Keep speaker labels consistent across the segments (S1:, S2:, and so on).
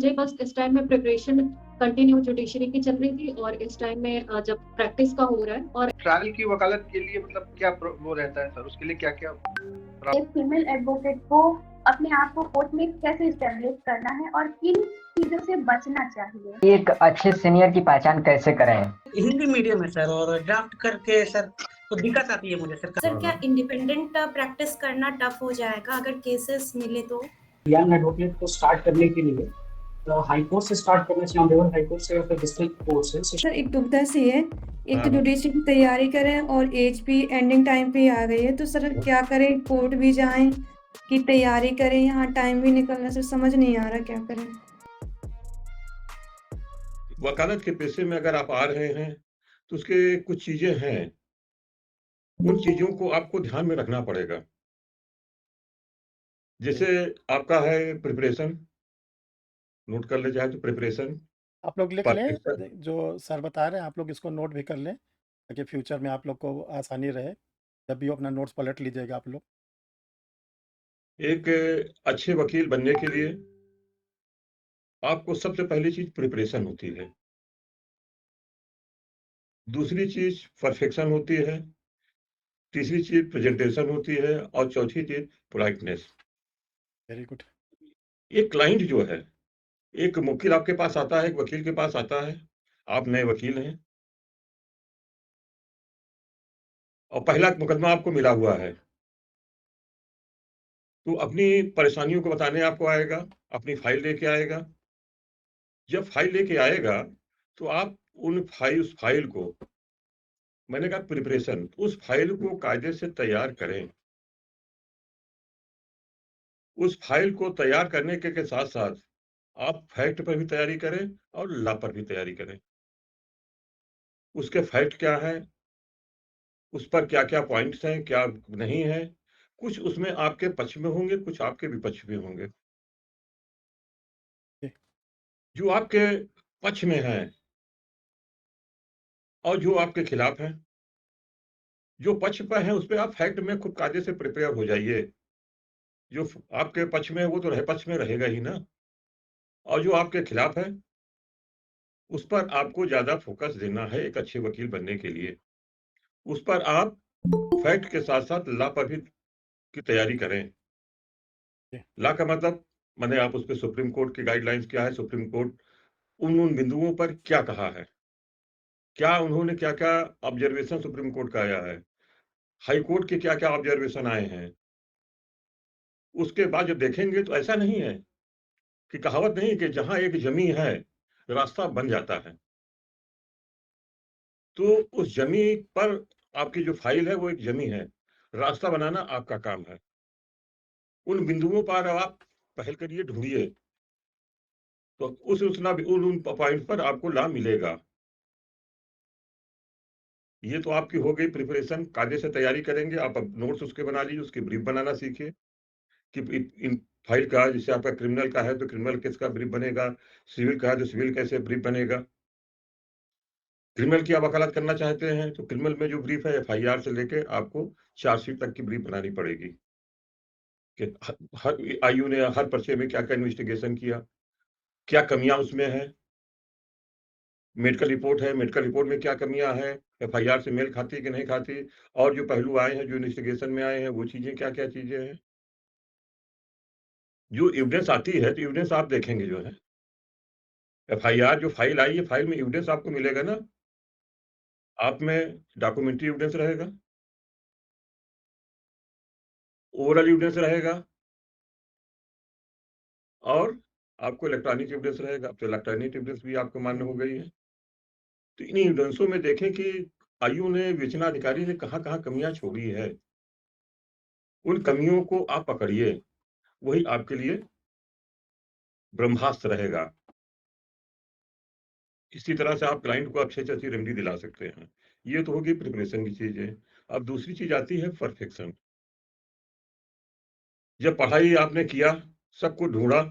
S1: मुझे बस इस टाइम में प्रिपरेशन कंटिन्यू जुडिशरी की चल रही थी और इस टाइम में जब प्रैक्टिस का हो रहा है और
S2: ट्रायल की वकालत के लिए मतलब क्या वो रहता है सर, उसके लिए क्या क्या
S3: एक फीमेल एडवोकेट को अपने आप को कोर्ट में कैसे स्टैब्लिश करना है और किन चीजों से बचना चाहिए।
S4: एक अच्छे सीनियर की पहचान कैसे करें?
S5: हिंदी मीडियम है सर, और ड्राफ्ट करके सर तो दिक्कत आती है मुझे
S6: सर क्या इंडिपेंडेंट प्रैक्टिस करना टफ हो जाएगा अगर केसेस मिले तो?
S7: यंग एडवोकेट को स्टार्ट करने के लिए हाई कोर्ट से स्टार्ट करना चाहिए, ऑनरेबल हाई कोर्ट से या फिर डिस्ट्रिक्ट कोर्ट से।
S8: सर एक दुविधा सी है, एक तो जुडिशरी की तैयारी करें और एज भी एंडिंग टाइम पे आ गई है, तो सर क्या करें? कोर्ट भी जाएं कि तैयारी करें, यहाँ टाइम भी निकलना, सर समझ नहीं आ रहा क्या करें।
S9: वकालत के पेशे में अगर आप आ रहे हैं तो उसके कुछ चीजें हैं, उन चीजों को आपको ध्यान में रखना पड़ेगा। जैसे आपका है प्रिपरेशन, नोट कर ले चाहे तो प्रिपरेशन
S10: आप लोग लिख लें,
S9: परफेक्शन।
S10: जो सर बता रहे हैं आप लोग इसको नोट भी कर लें ताकि फ्यूचर में आप लोग को आसानी रहे, जब भी अपना नोट्स पलट लीजिएगा आप लोग।
S9: एक अच्छे वकील बनने के लिए आपको सबसे पहली चीज प्रिपरेशन होती है, दूसरी चीज परफेक्शन होती है, तीसरी चीज प्रेजेंटेशन होती है और चौथी चीज पोलाइटनेस।
S10: Very good.
S9: एक क्लाइंट जो है, एक वकील आपके पास आता है, एक वकील के पास आता है, आप नए वकील हैं और पहला मुकदमा आपको मिला हुआ है, तो अपनी परेशानियों को बताने आपको आएगा, अपनी फाइल लेके आएगा। जब फाइल लेके आएगा तो आप उस फाइल को, मैंने कहा प्रिपरेशन, उस फाइल को कायदे से तैयार करें। उस फाइल को तैयार करने के साथ साथ आप फैक्ट पर भी तैयारी करें और लॉ पर भी तैयारी करें। उसके फैक्ट क्या है, उस पर क्या-क्या पॉइंट्स हैं, क्या नहीं है। कुछ उसमें आपके पक्ष में होंगे, कुछ आपके विपक्ष में होंगे। जो आपके पक्ष में हैं और जो आपके खिलाफ हैं, जो पक्ष पर है उस पे आप फैक्ट में खूब कायदे से प्रिपेयर हो जाइए। जो आपके पक्ष में है वो तो पक्ष में रहेगा ही ना, और जो आपके खिलाफ है उस पर आपको ज्यादा फोकस देना है एक अच्छे वकील बनने के लिए। उस पर आप फैक्ट के साथ साथ लॉ पर भी की तैयारी करें। लॉ का मतलब माने आप उस पे सुप्रीम कोर्ट की गाइडलाइंस क्या है, सुप्रीम कोर्ट उन बिंदुओं पर क्या कहा है, क्या उन्होंने क्या-क्या ऑब्जर्वेशन सुप्रीम कोर्ट का आया है, हाई कोर्ट के क्या-क्या ऑब्जर्वेशन आए हैं। उसके बाद जब देखेंगे तो ऐसा नहीं है कि कहावत नहीं कि जहां एक जमी है रास्ता बन जाता है। तो उस जमी पर आपकी जो फाइल है वो एक जमी है, रास्ता बनाना आपका काम है। उन बिंदुओं पर आप पहल करिए, ढूंढिए, तो उन पॉइंट पर आपको लाभ मिलेगा। ये तो आपकी हो गई प्रिपरेशन, कायदे से तैयारी करेंगे आप। अब नोट्स उसके बना लीजिए, उसकी ब्रीफ बनाना सीखिए कि इन फाइल का, जैसे आपका क्रिमिनल का है तो क्रिमिनल केस का ब्रीफ बनेगा, सिविल का है तो सिविल कैसे ब्रीफ बनेगा। क्रिमिनल की आप वकालत करना चाहते हैं तो क्रिमिनल में जो ब्रीफ है एफआईआर से लेके आपको चार्जशीट तक की ब्रीफ बनानी पड़ेगी कि हर आईयू ने हर पर्चे में क्या क्या इन्वेस्टिगेशन किया, क्या कमियां उसमें है। मेडिकल रिपोर्ट है, मेडिकल रिपोर्ट में क्या कमियां हैं, एफआईआर से मेल खाती है कि नहीं खाती, और जो पहलू आए हैं, जो इन्वेस्टिगेशन में आए हैं, वो चीजें क्या क्या चीजें हैं। जो एविडेंस आती है तो एविडेंस आप देखेंगे जो है, एफआईआर जो फाइल आई है, फाइल में एविडेंस आपको मिलेगा ना, आप में डॉक्यूमेंट्री एविडेंस रहेगा, ओरल एविडेंस रहेगा और आपको इलेक्ट्रॉनिक एविडेंस रहेगा। अब तो इलेक्ट्रॉनिक एविडेंस भी आपको मान्य हो गई है। तो इन एविडेंसों में देखें कि आयु ने, विवेचनाधिकारी ने कहाँ-कहाँ कमियां छोड़ी है। उन कमियों को आप पकड़िए, वही आपके लिए ब्रह्मास्त्र रहेगा। इसी तरह से आप क्लाइंट को अच्छी से अच्छी रेमेडी दिला सकते हैं। ये तो होगी प्रिपरेशन की चीजें। अब दूसरी चीज आती है परफेक्शन। जब पढ़ाई आपने किया, सब कुछ ढूंढा,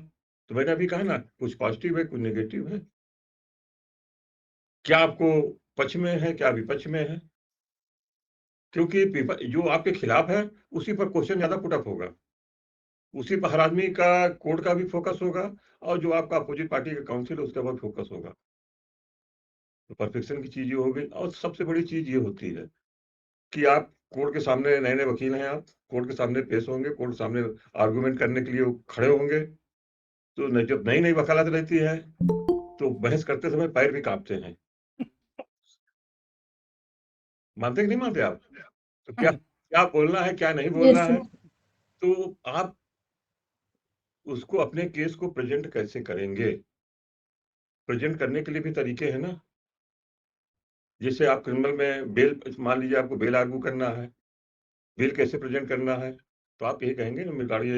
S9: तो मैंने अभी कहा ना, कुछ पॉजिटिव है, कुछ नेगेटिव है। क्या आपको पक्ष में है, क्या विपक्ष में है, क्योंकि जो आपके खिलाफ है उसी पर क्वेश्चन ज्यादा पुट अप होगा। उसी पर हर आदमी का कोर्ट का भी फोकस होगा और जो आपका अपोजिट पार्टी का काउंसिल है उसका भी फोकस होगा। तो परफेक्शन की चीज ये हो गई। और सबसे बड़ी चीज ये होती है कि आप कोर्ट के सामने, नए नए वकील हैं, आप कोर्ट के सामने पेश होंगे, कोर्ट के सामने आर्गुमेंट करने के लिए वो खड़े होंगे। तो जब नई नई वकालत रहती है तो बहस करते समय पैर भी कांपते हैं। मानते कि नहीं मानते आप? तो क्या क्या बोलना है, क्या नहीं बोलना है, तो आप उसको अपने केस को प्रेजेंट कैसे करेंगे? प्रेजेंट करने के लिए भी तरीके हैं ना। जैसे आप क्रिमिनल में बेल, मान लीजिए आपको बेल आर्गू करना है, बेल कैसे प्रेजेंट करना है, तो आप यही कहेंगे ना, मेरे गाड़ी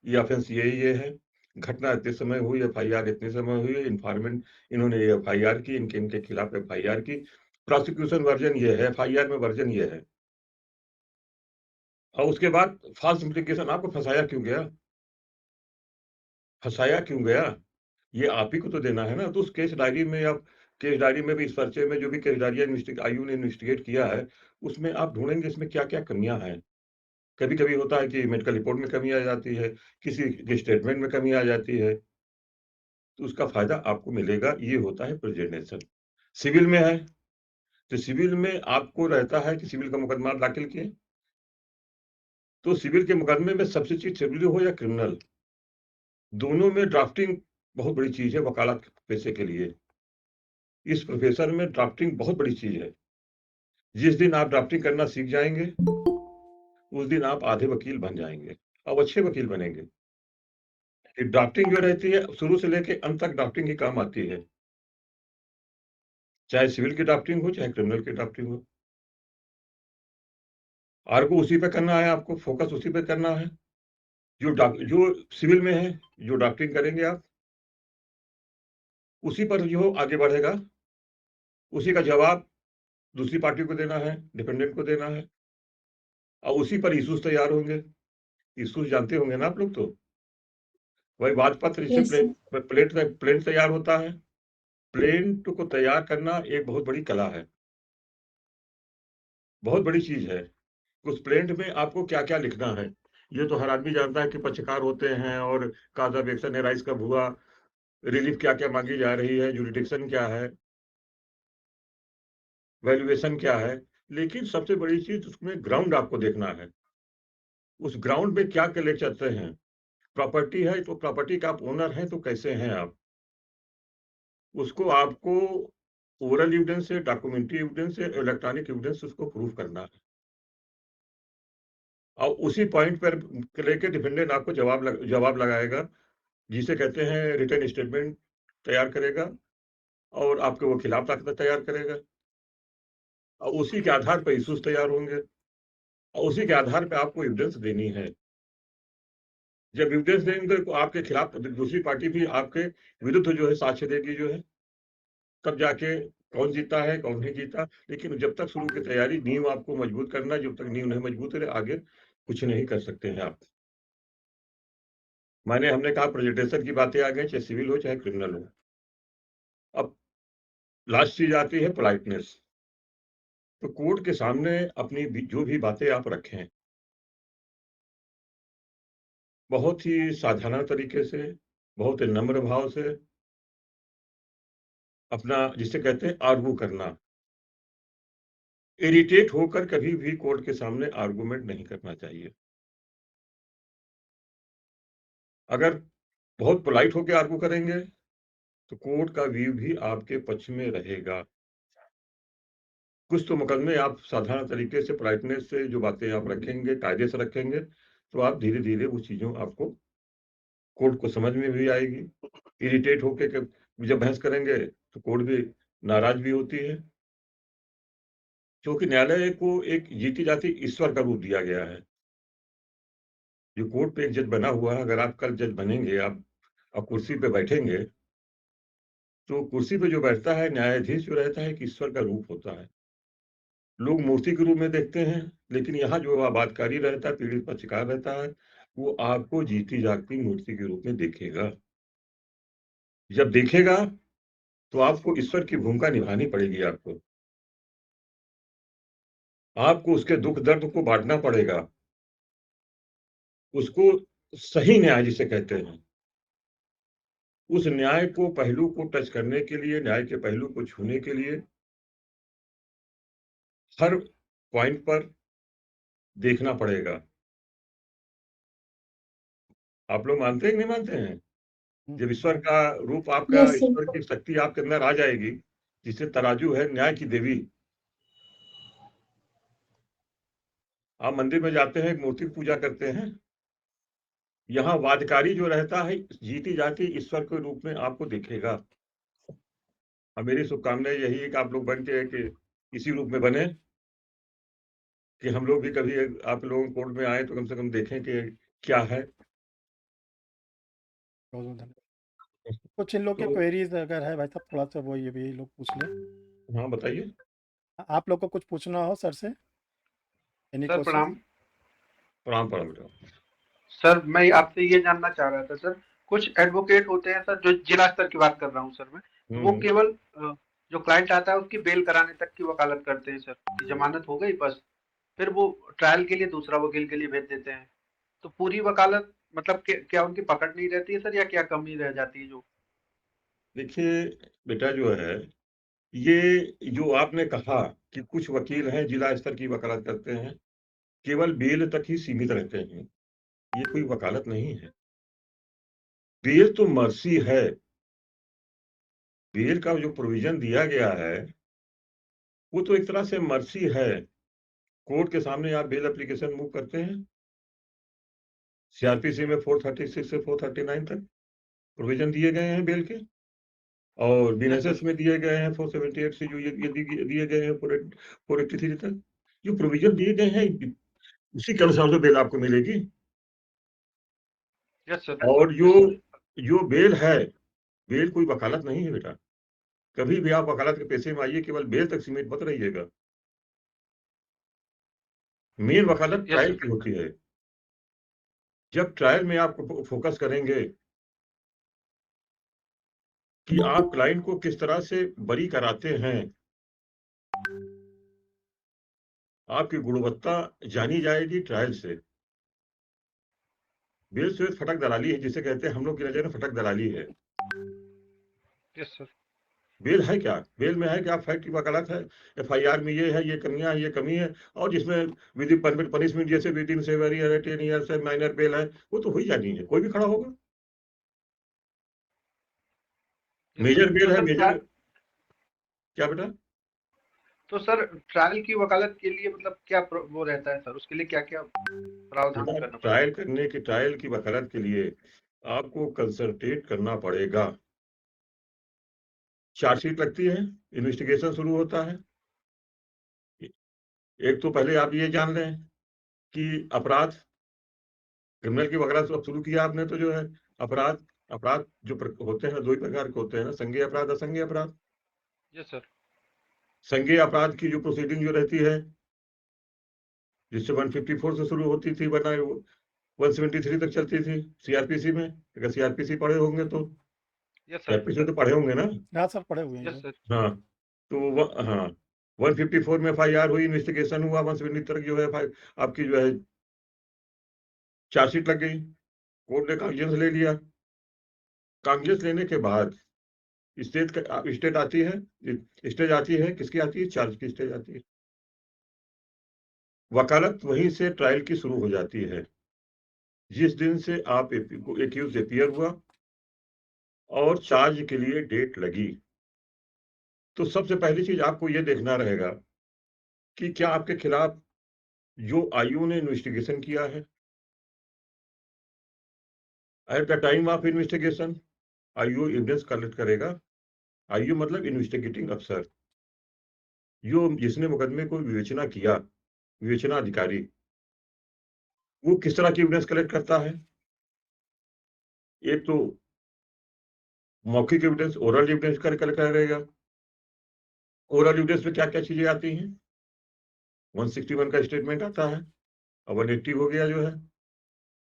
S9: ये ऑफेंस ये है, घटना इतने समय हुई, एफआईआर इतने समय हुई, इन्फॉर्मेंट इन्होंने ये एफआईआर की, इनके खिलाफ एफआईआर की, प्रोसिक्यूशन वर्जन ये है, एफआईआर में वर्जन ये है। और उसके बाद फॉल्स इम्प्लीकेशन, आपको फंसाया क्यों गया, फंसाया क्यों गया, ये आप ही को तो देना है ना। तो उस केस डायरी में, आप केस डायरी में भी, इस पर्चे में जो भी केस डायरी आयु ने इन्वेस्टिगेट किया है, उसमें आप ढूंढेंगे इसमें क्या क्या कमियां हैं। कभी कभी होता है कि मेडिकल रिपोर्ट में कमी आ जाती है, किसी के स्टेटमेंट में कमी आ जाती है, तो उसका फायदा आपको मिलेगा। ये होता है प्रेजेंटेशन। सिविल में है तो सिविल में आपको रहता है कि सिविल का मुकदमा दाखिल किए, तो सिविल के मुकदमे में सबसे चीज, सिविल हो या क्रिमिनल, दोनों में ड्राफ्टिंग बहुत बड़ी चीज है वकालत पेशे के लिए। इस प्रोफेशन में ड्राफ्टिंग बहुत बड़ी चीज है। जिस दिन आप ड्राफ्टिंग करना सीख जाएंगे उस दिन आप आधे वकील बन जाएंगे और अच्छे वकील बनेंगे। ड्राफ्टिंग जो रहती है शुरू से लेकर अंत तक ड्राफ्टिंग ही काम आती है, चाहे सिविल की ड्राफ्टिंग हो चाहे क्रिमिनल की ड्राफ्टिंग हो। आर्गू उसी पे करना है, आपको फोकस उसी पे करना है। जो सिविल में है, जो ड्राफ्टिंग करेंगे आप, उसी पर जो आगे बढ़ेगा, उसी का जवाब दूसरी पार्टी को देना है, डिपेंडेंट को देना है, और उसी पर इशूज तैयार होंगे। इशूज जानते होंगे ना आप लोग। तो वही वाद पत्र जिससे प्लेन तैयार होता है, प्लेन को तैयार करना एक बहुत बड़ी कला है, बहुत बड़ी चीज है। उस प्लेंट में आपको क्या क्या लिखना है, ये तो हर आदमी जानता है कि पक्षकार होते हैं और काज ऑफ एक्शन एराइज कब हुआ, रिलीफ क्या क्या मांगी जा रही है, जुरिडिक्शन क्या है, वैल्यूएशन क्या है। लेकिन सबसे बड़ी चीज उसमें ग्राउंड आपको देखना है। उस ग्राउंड में क्या क्या ले चलते हैं। प्रॉपर्टी है तो प्रॉपर्टी का आप ओनर हैं तो कैसे हैं आप, उसको आपको ओरल एविडेंस से, डॉक्यूमेंट्री एविडेंस से, इलेक्ट्रॉनिक एविडेंस उसको प्रूव करना है। और उसी पॉइंट पर लेके डिफेंडेंट आपको जवाब लगाएगा, जिसे कहते हैं रिटन स्टेटमेंट तैयार करेगा और आपके वो खिलाफ ताकत तैयार करेगा, और उसी के आधार पर इशूज तैयार होंगे और उसी के आधार पर आपको एविडेंस देनी है। जब एविडेंस देंगे तो आपके खिलाफ दूसरी पार्टी भी आपके विरुद्ध जो है साक्ष्य देगी जो है, तब जाके कौन जीता है कौन नहीं जीता। लेकिन जब तक शुरू की तैयारी, नींव आपको मजबूत करना, जब तक नींव नहीं मजबूत है आगे कुछ नहीं कर सकते हैं आप। हमने कहा प्रेजेंटेशन की बातें आ गई, चाहे सिविल हो चाहे क्रिमिनल हो। अब लास्ट चीज आती है पोलाइटनेस। तो कोर्ट के सामने अपनी जो भी बातें आप रखें, बहुत ही साधारण तरीके से, बहुत ही नम्र भाव से अपना, जिसे कहते हैं आर्गू करना। इरिटेट होकर कभी भी कोर्ट के सामने आर्गूमेंट नहीं करना चाहिए। अगर बहुत पोलाइट होकर आर्गू करेंगे तो कोर्ट का व्यू भी आपके पक्ष में रहेगा। कुछ तो मुकदमे आप साधारण तरीके से, पोलाइटनेस से जो बातें आप रखेंगे, कायदे से रखेंगे, तो आप धीरे धीरे वो चीजों आपको कोर्ट को समझ में भी आएगी। इरिटेट होके जब बहस करेंगे तो कोर्ट भी नाराज भी होती है, क्योंकि न्यायालय को एक जीती जाती ईश्वर का रूप दिया गया है। जो कोर्ट पे एक जज बना हुआ है, अगर आप कल जज बनेंगे, आप कुर्सी पे बैठेंगे, तो कुर्सी पे जो बैठता है न्यायाधीश जो रहता है, एक ईश्वर का रूप होता है। लोग मूर्ति के रूप में देखते हैं, लेकिन यहाँ जो आबादकारी रहता है, पीड़ित पक्षकार रहता है, वो आपको जीती जागती मूर्ति के रूप में देखेगा। जब देखेगा तो आपको ईश्वर की भूमिका निभानी पड़ेगी। आपको उसके दुख दर्द को बांटना पड़ेगा, उसको सही न्याय जिसे कहते हैं, उस न्याय को पहलू को टच करने के लिए, न्याय के पहलू को छूने के लिए हर पॉइंट पर देखना पड़ेगा। आप लोग मानते हैं कि नहीं मानते हैं? जब ईश्वर का रूप आपका,
S1: यस
S9: ईश्वर की शक्ति आपके अंदर आ जाएगी, जिसे तराजू है न्याय की देवी। आप मंदिर में जाते हैं, एक मूर्ति की पूजा करते हैं, यहाँ वादकारी जो रहता है जीती जाती ईश्वर के रूप में आपको दिखेगा। और मेरी शुभकामनाएं यही है कि आप लोग बन के कि इसी रूप में बने, कि हम लोग भी कभी आप लोगों कोर्ट में आए तो कम से कम देखें कि क्या है।
S10: बहुत बहुत धन्यवाद। कुछ इन लोग के
S9: तो
S10: क्वेरीज अगर है भाई साहब, थोड़ा सा वो ये भी लोग पूछ ले।
S9: हाँ बताइए।
S10: आप लोग को कुछ पूछना हो सर से, एनी
S2: सर
S10: क्वेश्चन?
S2: प्रणाम।
S9: प्रणाम प्रणाम बेटा।
S2: सर मैं आपसे ये जानना चाह रहा था सर, कुछ एडवोकेट होते हैं सर, जो जिला स्तर की बात कर रहा हूँ सर मैं, वो केवल जो क्लाइंट आता है उसकी बेल कराने तक की वकालत करते हैं सर, कि जमानत हो गई बस, फिर वो ट्रायल के लिए दूसरा वकील के लिए भेज देते हैं। तो पूरी वकालत मतलब क्या उनकी पकड़ नहीं रहती है सर, या क्या कमी रह जाती है जो?
S9: देखिए बेटा, जो है ये जो आपने कहा कि कुछ वकील हैं जिला स्तर की वकालत करते हैं, केवल बेल तक ही सीमित रहते हैं, ये कोई वकालत नहीं है। बेल तो मर्सी है। बेल का जो प्रोविजन दिया गया है वो तो एक तरह से मर्सी है। कोर्ट के सामने आप बेल एप्लीकेशन मूव करते हैं, सीआरपीसी में 436 से 439 तक प्रोविजन दिए गए हैं बेल के, और बीएनएसएस में दिए गए हैं 478 से जो ये दिए गए हैं 483 तक। जो प्रोविजन दिए गए हैं उसी के अनुसार से बेल आपको मिलेगी।
S2: Yes sir.
S9: और जो बेल है, बेल कोई वकालत नहीं है बेटा। कभी भी आप वकालत के पेशे में आइए, केवल बेल तक सीमित मत रहिएगा। मेन वकालत
S2: यस
S9: ट्रायल
S2: सर।
S9: की होती है। जब ट्रायल में आप फोकस करेंगे कि आप क्लाइंट को किस तरह से बरी कराते हैं, आपकी गुणवत्ता जानी जाएगी ट्रायल से। बेल से फटक दलाली है, जिसे कहते हैं हम लोग की नजर में फटक दलाली है।
S2: Yes sir.
S9: बेल है क्या? बेल में है कि आप फैक्ट की वकालत है, एफआईआर में ये है, ये कमियां है, ये कमी है, और जिसमें विद पनिशमेंट जैसे विद इन 7 ईयर 10 ईयर से माइनर बेल है, वो तो हो ही जानी है, कोई भी खड़ा होगा। मेजर बेल
S2: तो
S9: है,
S2: सर
S9: मेजर क्या बेटा?
S2: तो सर ट्रायल की वकालत के लिए मतलब क्या वो रहता है सर, उसके लिए क्या क्या प्रावधान
S9: बेटा,
S2: करना
S9: ट्रायल
S2: पड़ेगा?
S9: ट्रायल की वकालत के लिए आपको कंसल्टेट करना पड़ेगा। चार्जशीट लगती है, इन्वेस्टिगेशन शुरू होता है। एक तो पहले आप ये जान लें कि अपराध, क्रिमिनल की वकालत अब शुरू किया आपने, तो जो है अपराध अपराध जो होते हैं दो ही प्रकार के होते हैं ना, संज्ञेय अपराध, असंज्ञेय अपराध।
S2: Yes sir.
S9: संज्ञेय अपराध की जो प्रोसीडिंग जो रहती है, जिससे 154 से शुरू होती थी, वरना 173 तक चलती थी सीआरपीसी में। अगर सीआरपीसी पढ़े होंगे तो,
S2: यस सर।
S9: सीआरपीसी तो पढ़े होंगे ना?
S10: हाँ सर, पढ़े हुए हैं
S2: यस
S10: ये।
S2: सर।
S9: हाँ, तो हाँ 154 में एफआईआर हुई, इन्वेस्टिगेशन हुआ, 170 तक जो है आपकी जो है चार्जशीट लग गई, कोर्ट ने कागजात ले लिया। कागजात लेने के बाद स्टेट आती है, स्टेज आती है, किसकी आती है? चार्ज की स्टेज आती है। वकालत वहीं से ट्रायल की शुरू हो जाती है, जिस दिन से आप एक्यूज अपीयर हुआ और चार्ज के लिए डेट लगी। तो सबसे पहली चीज आपको यह देखना रहेगा कि क्या आपके खिलाफ जो आईयू ने इन्वेस्टिगेशन किया है, at the time of investigation IU evidence collect करेगा। आईयू मतलब इन्वेस्टिगेटिंग अफसर, जो जिसने मुकदमे को विवेचना किया, विवेचना अधिकारी, वो किस तरह की एविडेंस कलेक्ट करता है? एक तो मौखिक एविडेंस, ओरल एविडेंस कलेक्ट करेगा। ओरल एविडेंस में क्या क्या चीजें आती हैं? 161 का स्टेटमेंट आता है, अब 180 हो गया जो है।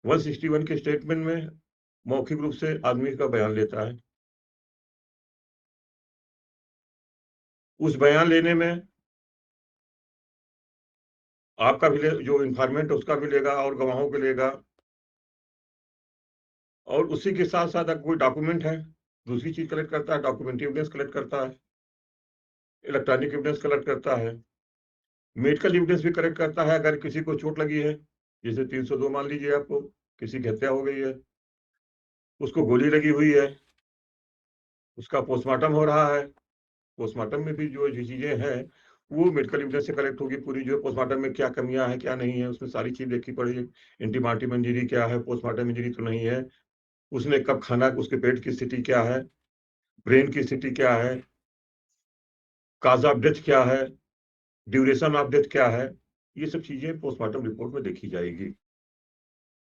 S9: 161 के स्टेटमेंट में मौखिक रूप से आदमी का बयान लेता है। उस बयान लेने में आपका भी जो इंफॉर्मेंट है उसका भी लेगा और गवाहों के लेगा। और उसी के साथ साथ अगर कोई डॉक्यूमेंट है, दूसरी चीज कलेक्ट करता है, डॉक्यूमेंट एविडेंस कलेक्ट करता है, इलेक्ट्रॉनिक एविडेंस कलेक्ट करता है, मेडिकल एविडेंस भी कलेक्ट करता है। अगर किसी को चोट लगी है, जैसे 302 मान लीजिए, आपको किसी की हत्या हो गई है, उसको गोली लगी हुई है, उसका पोस्टमार्टम हो रहा है, पोस्टमार्टम में भी जो चीजें हैं वो मेडिकल एविडेंस से कलेक्ट होगी पूरी, जो पोस्टमार्टम में क्या कमियां हैं क्या नहीं है, उसमें सारी चीज देखी पड़ेगी। एंटीमार्टम इंजरी क्या है, पोस्टमार्टम इंजरी तो नहीं है, उसने कब खाना, उसके पेट की स्थिति क्या है, ब्रेन की स्थिति क्या है, काज ऑफ डेथ क्या है, ड्यूरेशन ऑफ डेथ क्या है, ये सब चीजें पोस्टमार्टम रिपोर्ट में देखी जाएगी।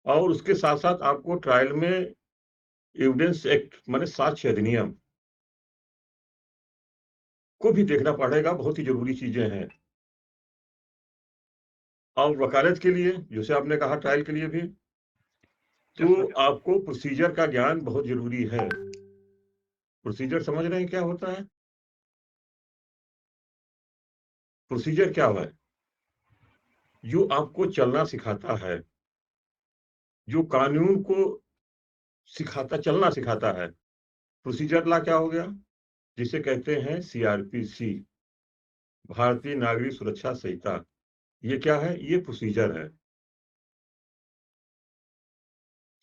S9: और उसके साथ साथ आपको ट्रायल में एविडेंस एक्ट माने साक्ष्य अधिनियम को भी देखना पड़ेगा, बहुत ही जरूरी चीजें हैं। और वकालत के लिए, जैसे आपने कहा ट्रायल के लिए भी, तो आपको प्रोसीजर का ज्ञान बहुत जरूरी है। प्रोसीजर समझ रहे हैं क्या होता है? प्रोसीजर क्या है? जो आपको चलना सिखाता है, जो कानून को सिखाता, चलना सिखाता है। प्रोसीजर ला क्या हो गया, जिसे कहते हैं सीआरपीसी, भारतीय नागरिक सुरक्षा संहिता। ये क्या है? ये प्रोसीजर है।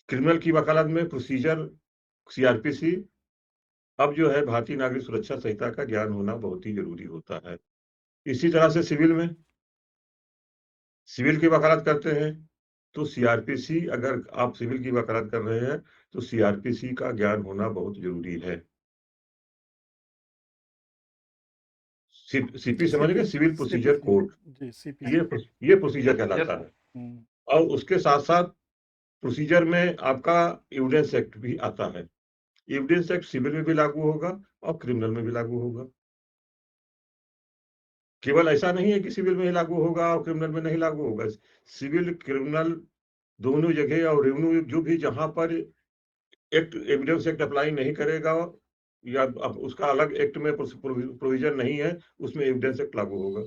S9: क्रिमिनल की वकालत में प्रोसीजर सीआरपीसी, अब जो है भारतीय नागरिक सुरक्षा संहिता का ज्ञान होना बहुत ही जरूरी होता है। इसी तरह से सिविल में, सिविल की वकालत करते हैं तो सीआरपीसी, अगर आप सिविल की वकालत कर रहे हैं तो सीआरपीसी का ज्ञान होना बहुत जरूरी है। सीपी समझ गए, सिविल प्रोसीजर कोड,
S10: जी सीपी।
S9: ये प्रोसीजर कहलाता है। और उसके साथ साथ प्रोसीजर में आपका एविडेंस एक्ट भी आता है। एविडेंस एक्ट सिविल में भी लागू होगा और क्रिमिनल में भी लागू होगा। केवल ऐसा नहीं है कि सिविल में ही लागू होगा और क्रिमिनल में नहीं लागू होगा। सिविल क्रिमिनल दोनों जगह, और रेवेन्यू जो भी जहां पर एक्ट, एविडेंस एक्ट अप्लाई नहीं करेगा या अब उसका अलग एक्ट में प्रोविजन नहीं है, उसमें एविडेंस एक्ट लागू होगा।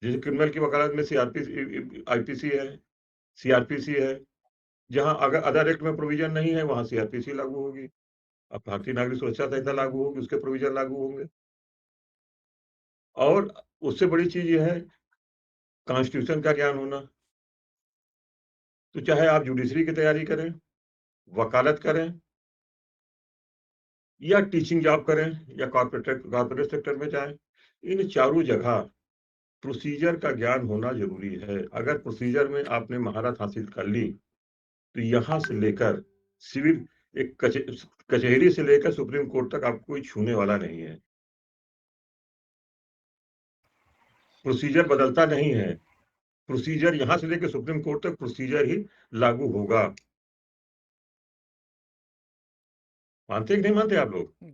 S9: जैसे क्रिमिनल की वकालत में सीआरपीसी, आईपीसी है, सीआरपीसी है। जहां अगर अदर एक्ट में प्रोविजन नहीं है, वहां सीआरपीसी लागू होगी। अब भारतीय नागरिक सुरक्षा संहिता लागू होगी, उसके प्रोविजन लागू होंगे। और उससे बड़ी चीज यह है कॉन्स्टिट्यूशन का ज्ञान होना। तो चाहे आप जुडिशरी की तैयारी करें, वकालत करें, या टीचिंग जॉब करें, या कॉर्पोरेट सेक्टर में जाएं, इन चारों जगह प्रोसीजर का ज्ञान होना जरूरी है। अगर प्रोसीजर में आपने महारत हासिल कर ली तो यहां से लेकर सिविल, एक कचहरी से लेकर सुप्रीम कोर्ट तक आपको कोई छूने वाला नहीं है। प्रोसीजर बदलता नहीं है। प्रोसीजर यहां से लेकर सुप्रीम कोर्ट तक प्रोसीजर ही लागू होगा। मानते कि नहीं मानते आप लोग?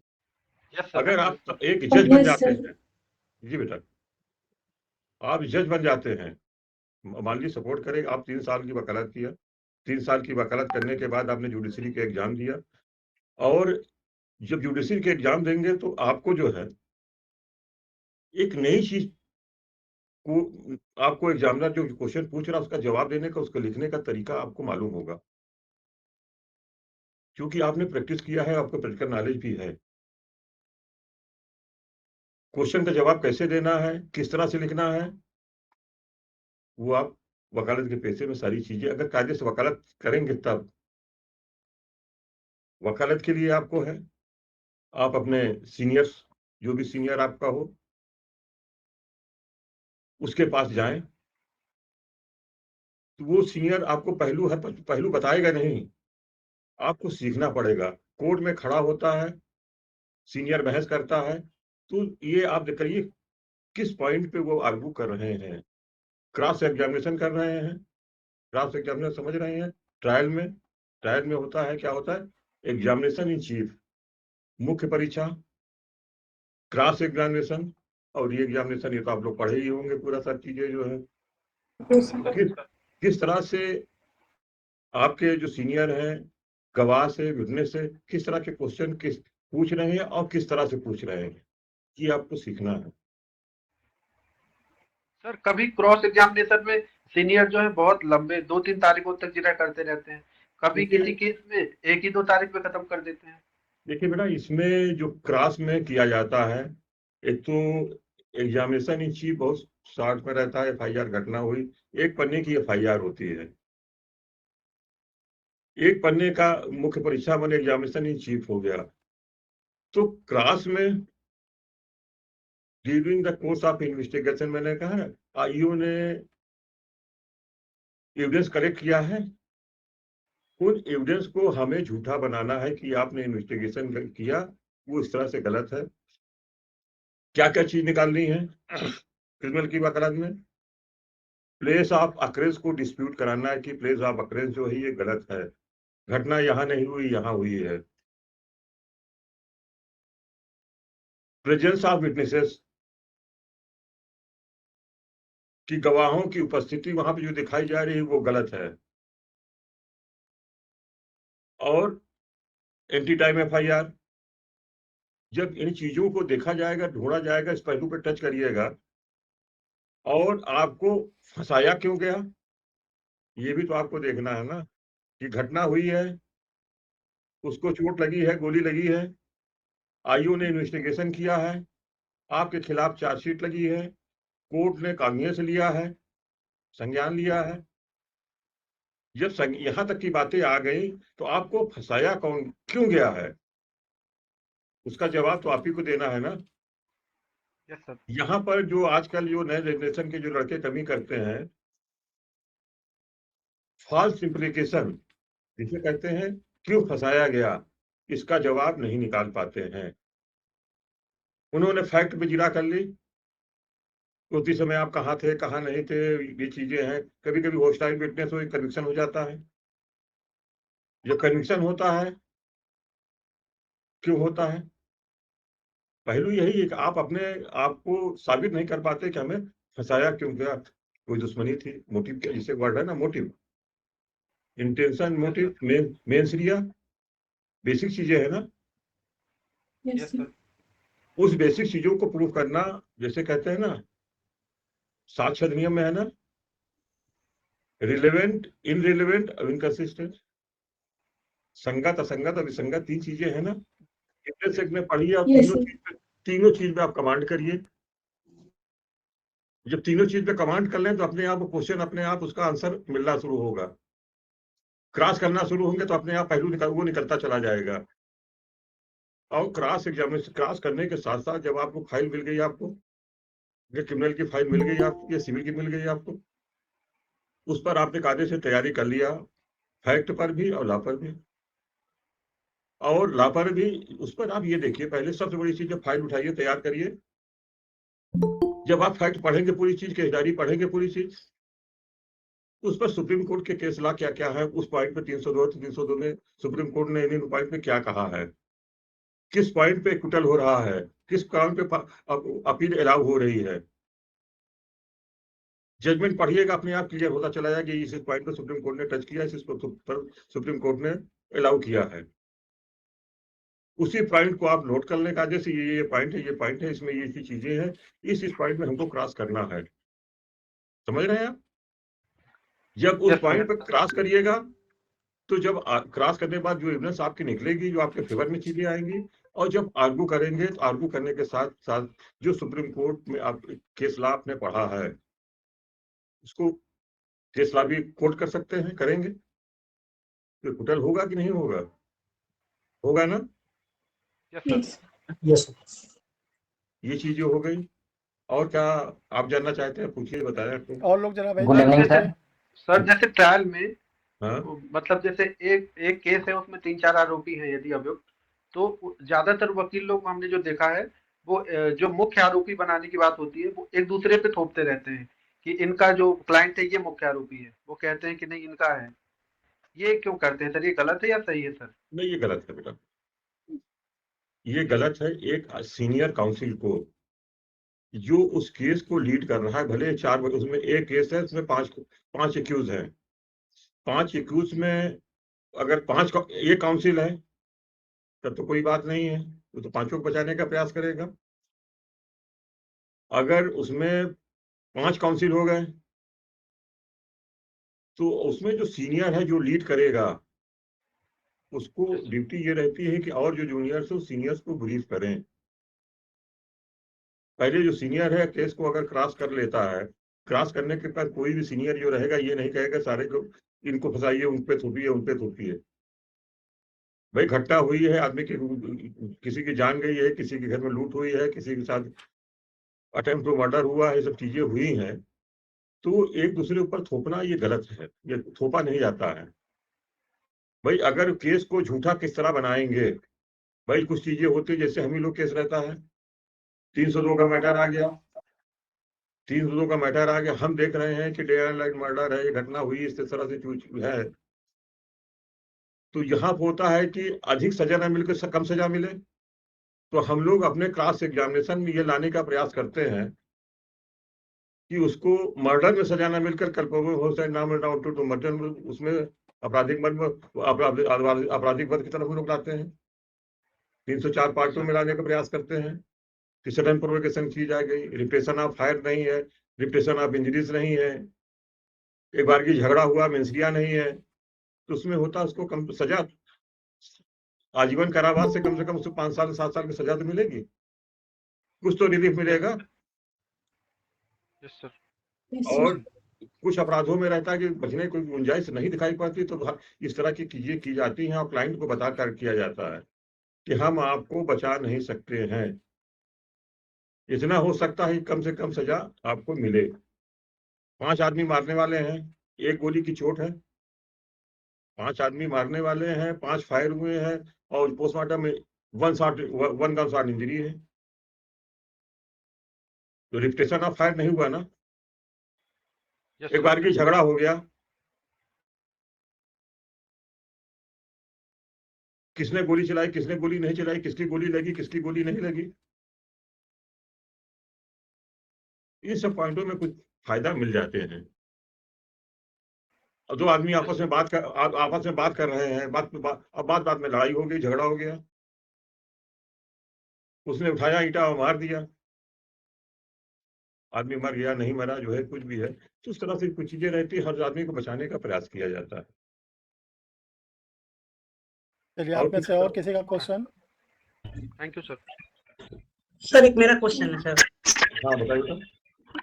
S9: अगर आप एक जज बन जाते हैं, जी बेटा, आप जज बन जाते हैं, मान लीजिए सपोर्ट करें, आप 3 साल की वकालत किया, 3 साल की वकालत करने के बाद आपने जुडिशरी का एग्जाम दिया, और जब जुडिशरी के एग्जाम देंगे तो आपको जो है एक नई चीज को, आपको एग्जामिनर जो क्वेश्चन पूछ रहा है उसका जवाब देने का, उसका लिखने का तरीका आपको मालूम होगा, क्योंकि आपने प्रैक्टिस किया है, आपको प्रैक्टिकल नॉलेज भी है। क्वेश्चन का जवाब कैसे देना है, किस तरह से लिखना है, वो आप वकालत के पेशे में सारी चीजें अगर कायदे से वकालत करेंगे तब। वकालत के लिए आपको है, आप अपने सीनियर्स, जो भी सीनियर आपका हो, उसके पास जाएं, तो वो सीनियर आपको पहलू बताएगा नहीं, आपको सीखना पड़ेगा। कोर्ट में खड़ा होता है, सीनियर बहस करता है, तो ये आप देखिए किस पॉइंट पे वो आर्गू कर रहे हैं, क्रॉस एग्जामिनेशन कर रहे हैं, क्रॉस एग्जामिनेशन समझ रहे हैं। ट्रायल में होता है, क्या होता है, एग्जामिनेशन इन चीफ, मुख्य परीक्षा, क्रॉस एग्जामिनेशन और री एग्जामिनेशन। ये तो आप लोग पढ़े ही होंगे पूरा सब चीजें जो है, किस तरह से आपके जो सीनियर हैं गवाह से, विटनेस से किस तरह के क्वेश्चन किस पूछ रहे हैं और किस तरह से पूछ रहे हैं, ये आपको सीखना है।
S2: सर कभी क्रॉस एग्जामिनेशन में सीनियर जो है बहुत लंबे 2-3 तारीखों तक जिरह करते रहते हैं, कभी
S9: देखिए
S2: किसी केस में 1 ही 2 तारीख पे खत्म कर देते हैं।
S9: देखिए बेटा, इसमें जो क्रॉस में किया जाता है, एक तो एग्जामिनेशन इन चीफ बहुत शॉर्ट में रहता है, एफआईआर घटना हुई, एक पन्ने की एफआईआर होती है, एक पन्ने का मुख्य परीक्षा में एग्जामिनेशन इन चीफ हो गया। तो क्रॉस में during the course of investigation, मैंने कहा ना, आईओ ने एविडेंस कलेक्ट किया है, उन एविडेंस को हमें झूठा बनाना है कि आपने इन्वेस्टिगेशन किया, वो इस तरह से गलत है। क्या क्या चीज निकालनी है क्रिमिनल की वकालत में? प्लेस ऑफ अक्रेंस को डिस्प्यूट कराना है कि प्लेस ऑफ अक्रेंस जो है ये गलत है, घटना यहाँ नहीं हुई, यहाँ हुई है। प्रेजेंस ऑफ विटनेसेस, कि गवाहों की उपस्थिति वहां पे जो दिखाई जा रही है वो गलत है। और एंटी टाइम एफआईआर, जब इन चीजों को देखा जाएगा, ढूंढा जाएगा, इस पहलू पर टच करिएगा, और आपको फंसाया क्यों गया ये भी तो आपको देखना है ना, कि घटना हुई है, उसको चोट लगी है, गोली लगी है, आईओ ने इन्वेस्टिगेशन किया है, आपके खिलाफ चार्जशीट लगी है, कोर्ट ने कॉग्निजेंस लिया है, संज्ञान लिया है। जब यहाँ तक की बातें आ गई तो आपको फंसाया कौन, क्यों गया है, उसका जवाब तो आप ही को देना है ना।
S2: Yes sir.
S9: यहाँ पर जो आजकल जो नए जनरेशन के जो लड़के कमी करते हैं, फॉल्स इम्प्लीकेशन जिसे कहते हैं, क्यों फंसाया गया, इसका जवाब नहीं निकाल पाते हैं। उन्होंने फैक्ट पे जिरा कर ली, उसी समय आप कहाँ थे, कहाँ नहीं थे, ये चीजें हैं। कभी कभी होस्टाइल विटनेस हो, कन्विक्शन हो जाता है। जब कन्विक्शन होता है, क्यों होता है? पहलू यही है कि आप अपने आप को साबित नहीं कर पाते कि हमें फंसाया क्यों गया, कोई दुश्मनी थी, मोटिव क्या, जिसे वर्ड है ना, मोटिव, इंटेंशन, मोटिव, मेंस रिया, बेसिक चीजें है ना।
S2: Yes sir.
S9: उस बेसिक चीजों को प्रूव करना, जैसे कहते हैं ना, साक्ष्य अधिनियम में है ना, रिलेवेंट, इनरिलेवेंट और इनकंसिस्टेंट, संगत, असंगत और विसंगत, 3 चीजें है ना। सेक्ट में पढ़िए और तीनों चीज में आप कमांड करिए। जब तीनों चीज पे कमांड कर लें तो अपने आप क्वेश्चन, अपने आप उसका आंसर मिलना शुरू होगा। क्रॉस करना शुरू होंगे तो अपने आप पहलू वो निकलता चला जाएगा। और क्रॉस एग्जामिनेशन, क्रॉस करने के साथ साथ जब आपको फाइल मिल गई, आपको क्रिमिनल की फाइल मिल गई आपको, या सिविल की मिल गई आपको, उस पर आपने कायदे से तैयारी कर लिया, फैक्ट पर भी और लॉ पर भी। और लॉ पर भी, उस पर आप ये देखिए, पहले सबसे बड़ी चीज, जब फाइल उठाइए, तैयार करिए, जब आप फैक्ट पढ़ेंगे पूरी चीज, केस डायरी पढ़ेंगे पूरी चीज, उस पर सुप्रीम कोर्ट के केस लॉ क्या क्या है, उस पॉइंट पे 302 में सुप्रीम कोर्ट ने इन पॉइंट पे क्या कहा है, किस पॉइंट पे एक्विटल हो रहा है, किस पॉइंट पे अपील अलाउ हो रही है। जजमेंट पढ़िएगा, अपने आप क्लियर होता चला जाएगा कि इस पॉइंट पे सुप्रीम कोर्ट ने टच किया, इस पर सुप्रीम कोर्ट ने अलाउ किया है। उसी पॉइंट को आप नोट कर लें, कायदे से ये पॉइंट है, ये पॉइंट है, इसमें ये चीजें हैं, इस पॉइंट में हमको क्रॉस करना है। समझ रहे हैं आप? जब उस पॉइंट पे क्रॉस करिएगा, तो जब क्रॉस करने के बाद जो एविडेंस आपकी निकलेगी, जो आपके फेवर में चीजें आएंगी, और जब आर्गू करेंगे तो आर्गू करने के साथ साथ जो सुप्रीम कोर्ट में आप केस लॉ आपने पढ़ा है, उसको केस लॉ भी कोट कर सकते हैं, करेंगे तो टोटल होगा कि नहीं होगा? होगा ना?
S7: यस
S9: ये चीजें हो गई। और क्या आप जानना चाहते हैं, पूछिए, बताएं आपको।
S10: और लोग जरा
S4: गुड इवनिंग सर।
S2: सर जैसे ट्रायल में,
S9: हाँ,
S2: मतलब जैसे एक केस है, उसमें 3-4 आरोपी हैं यदि अभियुक्त, तो ज्यादातर वकील लोग हमने जो देखा है, वो जो मुख्य आरोपी बनाने की बात होती है, वो एक दूसरे पे थोपते रहते हैं कि इनका जो क्लाइंट है ये मुख्य आरोपी है, वो कहते हैं कि नहीं इनका है। ये क्यों करते हैं सर? ये गलत है या सही है सर?
S9: नहीं, ये गलत है बेटा, ये गलत है। एक सीनियर काउंसिल को, जो उस केस को लीड कर रहा है, भले 4, उसमें एक केस है, उसमें 5 एक्यूज हैं, 5 एक्यूज में अगर 5 ये काउंसिल है, तब तो कोई बात नहीं है, वो तो 5 को बचाने का प्रयास करेगा। अगर उसमें 5 काउंसिल हो गए, तो उसमें जो सीनियर है, जो लीड करेगा, उसको ड्यूटी ये रहती है कि और जो जूनियर्स है सीनियर्स को ब्रीफ करें। पहले जो सीनियर है केस को अगर क्रॉस कर लेता है, क्रॉस करने के बाद कोई भी सीनियर जो रहेगा ये नहीं कहेगा सारे को इनको फंसाइए, उन पे थोपिए। भाई घटना हुई है, आदमी की किसी की जान गई है, किसी के घर में लूट हुई है, किसी के साथ अटेम्प्ट टू मर्डर हुआ है, ये सब चीजें हुई हैं, तो एक दूसरे ऊपर थोपना ये गलत है, ये थोपा नहीं जाता है। भाई अगर केस को झूठा किस तरह बनाएंगे, भाई कुछ चीजें होती है, जैसे हम ही लोग केस रहता है 302 का मैटर आ गया, 302 का मैटर आ गया, हम देख रहे हैं कि डे एंड नाइट मर्डर है, ये घटना हुई इस तरह से है, तो यहाँ होता है कि अधिक सजा न मिलकर कम सजा मिले, तो हम लोग अपने क्लास एग्जामिनेशन में ये लाने का प्रयास करते हैं कि उसको मर्डर में सजा न मिलकर कल्पेबल हो जाए, नाम टू मर्डर में, उसमें आपराधिक वध की तरफ हम लोग लाते हैं, 304 पार्टों में लाने का प्रयास करते हैं कि सडन प्रोवोकेशन की जाएगी, रिप्रेशन ऑफ फायर नहीं है, रिप्रेशन ऑफ इंजरीज नहीं है, एक बार की झगड़ा हुआ मेंसरिया नहीं है, तो उसमें होता उसको कम सजा, आजीवन कारावास से कम उसको 5 साल 7 साल की सजा तो मिलेगी, कुछ तो रिलीफ मिलेगा।
S2: Yes sir.
S9: और कुछ अपराधों में रहता है कि बचने की कोई गुंजाइश नहीं दिखाई पड़ती, तो इस तरह की चीजें की जाती हैं और क्लाइंट को बता कर किया जाता है कि हम आपको बचा नहीं सकते हैं, इतना हो सकता है कम से कम सजा आपको मिले। 5 आदमी मारने वाले हैं, 1 गोली की चोट है, 5 आदमी मारने वाले हैं, 5 फायर हुए हैं और पोस्टमार्टम में 1 गन शॉट इंजरी है, तो रिप्रेशन ऑफ फायर नहीं हुआ ना। एक बार की झगड़ा हो गया, किसने गोली चलाई, किसने गोली नहीं चलाई, किसकी गोली लगी, किसकी गोली नहीं लगी, इन सब पॉइंटों में कुछ फायदा मिल जाते हैं। और 2 आदमी आपस में बात कर रहे हैं, बात में लड़ाई हो गई, झगड़ा हो गया, उसने उठाया ईंटा और मार दिया, आदमी मर गया, नहीं मरा, जो है कुछ भी है, तो उस तरह से कुछ चीजें रहती है, हर आदमी को बचाने का प्रयास किया जाता है।
S10: चलिए आप में से और किसी का question?
S2: Thank you sir.
S5: Sir एक मेरा क्वेश्चन है सर।
S9: हाँ बताइए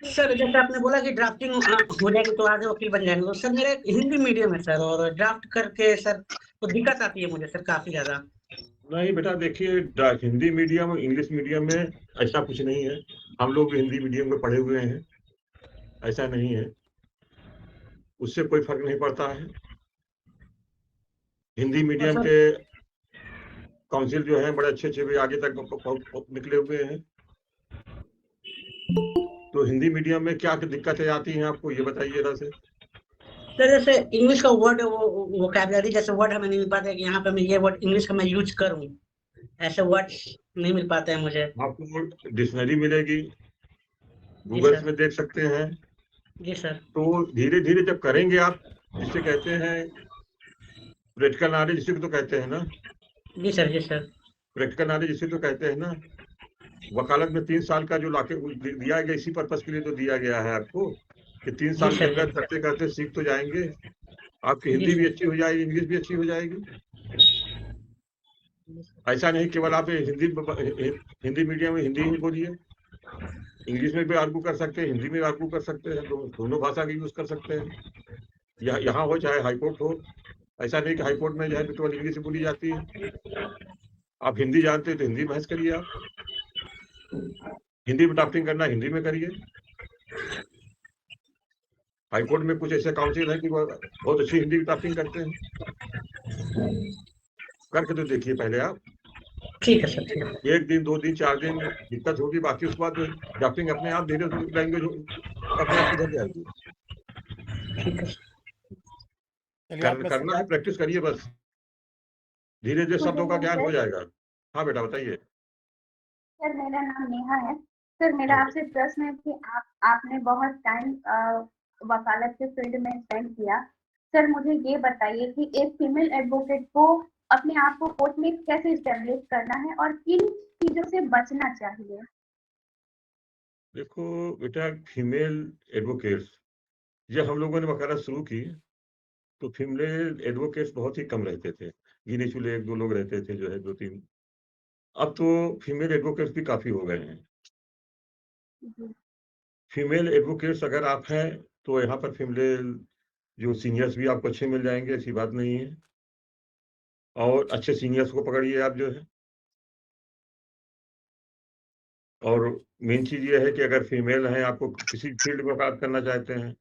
S5: सर जैसे आपने बोला कि ड्राफ्टिंग हो जाएगी तो आगे वकील बन जाएंगे, तो सर मेरा एक हिंदी मीडियम है सर, और ड्राफ्ट करके सर तो दिक्कत आती है मुझे सर काफी ज्यादा।
S9: नहीं बेटा, देखिए हिंदी मीडियम इंग्लिश मीडियम में ऐसा कुछ नहीं है, हम लोग हिंदी मीडियम में पढ़े हुए हैं, ऐसा नहीं है, उससे कोई फर्क नहीं पड़ता है। हिंदी मीडियम के काउंसिल जो है बड़े अच्छे भी आगे तक निकले हुए हैं, तो हिंदी मीडियम में क्या दिक्कतें आती हैं आपको ये बताइए जरा से।
S5: सर जैसे इंग्लिश का वर्ड वोकैबुलरी जैसे वर्ड हमें नहीं मिल पाता है कि यहाँ पे मैं ये वर्ड इंग्लिश का मैं यूज करूँ, ऐसे वर्ड्स नहीं मिल पाते हैं मुझे।
S9: आपको डिक्शनरी मिलेगी, गूगल में देख सकते हैं।
S5: जी सर।
S9: तो धीरे धीरे जब करेंगे आप, जिसे कहते हैं प्रैक्टिकल नॉलेज, जिसे तो कहते हैं ना।
S5: जी सर, जी सर।
S9: प्रैक्टिकल नॉलेज जिसे तो कहते हैं ना। वकालत में 3 साल का जो लाके दिया गया इसी पर्पस के लिए तो दिया गया है आपको कि 3 साल के अंदर करते करते सीख तो जाएंगे, आपकी हिंदी भी अच्छी हो जाएगी, इंग्लिश भी अच्छी हो जाएगी। ऐसा नहीं केवल आप हिंदी मीडियम में हिंदी ही बोलिए, इंग्लिश में भी आर्गू कर सकते हैं, हिंदी में आर्गू कर सकते हैं, दोनों भाषा की यूज कर सकते हैं। यहाँ हो चाहे हाईकोर्ट हो, ऐसा नहीं कि हाईकोर्ट में जो है केवल इंग्लिश बोली जाती है। आप हिंदी जानते हैं तो हिंदी बहस करिए, आप हिंदी में ड्राफ्टिंग करना हिंदी में करिए। हाईकोर्ट में कुछ ऐसे काउंसिल है कि वो बहुत अच्छी हिंदी ड्राफ्टिंग करते हैं, करके तो देखिए पहले आप।
S5: ठीक है सर।
S9: 1 दिन 2 दिन 4 दिन दिक्कत होगी, बाकी उसके बाद ड्राफ्टिंग अपने आप धीरे लैंग्वेज अपने आप सुधर जाएगी।
S5: ठीक है।
S9: करना है, प्रैक्टिस करिए बस, धीरे धीरे शब्दों का ज्ञान हो जाएगा। हाँ बेटा बताइए।
S3: सर मेरा नाम नेहा है। सर मेरा आपसे प्रश्न है कि आपने बहुत टाइम वकालत के फील्ड में स्पेंड किया। सर मुझे ये बताइए कि एक फीमेल एडवोकेट को अपने आप को कोर्ट में कैसे इस्टेब्लिश करना है और किन चीजों से बचना चाहिए?
S9: देखो बेटा, फीमेल एडवोकेट्स जब हम लोगों ने वकालत शुरू की तो फीमेल एडवोकेट्स बहुत ही कम रहते थे, गिने चुने 1-2 लोग रहते थे जो है 2-3। अब तो फीमेल एडवोकेट्स भी काफ़ी हो गए हैं।
S3: जी।
S9: फीमेल एडवोकेट्स अगर आप हैं, तो यहाँ पर फीमेल जो सीनियर्स भी आपको अच्छे मिल जाएँगे, ऐसी बात नहीं है। और अच्छे सीनियर्स को पकड़िए आप जो है। और मेन चीज़ ये है कि अगर फीमेल हैं, आपको किसी फील्ड में वकालत करना चाहते हैं,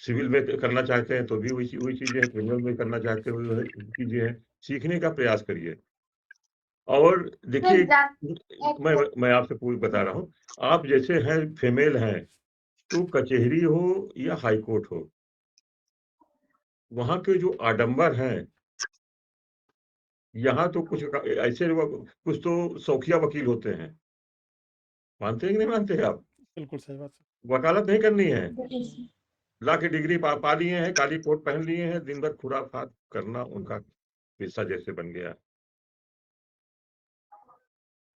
S9: सिविल में करना चाहते हैं, तो भी वही चीज़ें हैं, क्रिमिनल में करना चाहते हो वही चीज़ें हैं। सीखने का प्रयास करिए। और
S3: सर
S9: देखिए, मैं
S3: एक
S9: मैं आपसे पूछ बता रहा हूँ, आप जैसे हैं फीमेल हैं, तो कचहरी हो या हाई कोर्ट हो, वहाँ के जो आडंबर हैं, यहाँ तो कुछ ऐसे कुछ तो शौकिया वकील होते हैं। मानते हैं कि नहीं मानते हैं आप?
S10: बिल्कुल सही बात है।
S9: वकालत नहीं करनी है।
S3: जी।
S9: ला के डिग्री पा लिए हैं, काली कोट पहन लिए हैं, दिन भर खुराफात करना उनका पेशा जैसे बन गया।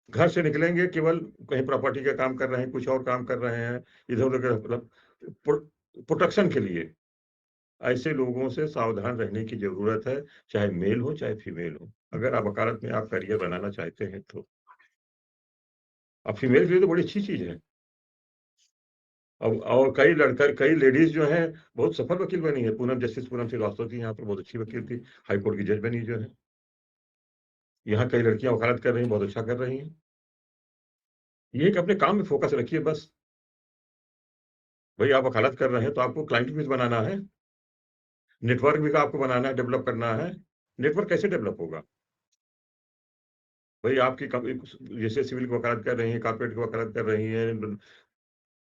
S9: घर से निकलेंगे केवल कहीं प्रॉपर्टी का काम कर रहे हैं, कुछ और काम कर रहे हैं, इधर-उधर का मतलब प्रोटेक्शन के लिए। ऐसे लोगों से सावधान रहने की ज़रूरत है, चाहे मेल हो, चाहे फीमेल हो। अगर आप वकालत में आप करियर बनाना चाहते हैं तो। अब फीमेल के लिए तो बड़ी अच्छी चीज़ है। अब और कई लेडीज़ जो हैं, बहुत सफल वकील बनी है। जस्टिस पूनम श्रीवास्तव थी यहाँ पर, बहुत अच्छी वकील थी, हाई कोर्ट की जज बनी जो है। यहाँ कई लड़कियाँ वकालत कर रही हैं, बहुत अच्छा कर रही हैं। ये है कि अपने काम में फ़ोकस रखिए बस। भई आप वकालत कर रहे हैं, तो आपको क्लाइंट भी बनाना है। नेटवर्क भी आपको बनाना है, डेवलप करना है। नेटवर्क कैसे डेवलप होगा? भई आपकी जैसे सिविल की वकालत कर रही हैं, कॉर्पोरेट की वकालत कर रही हैं,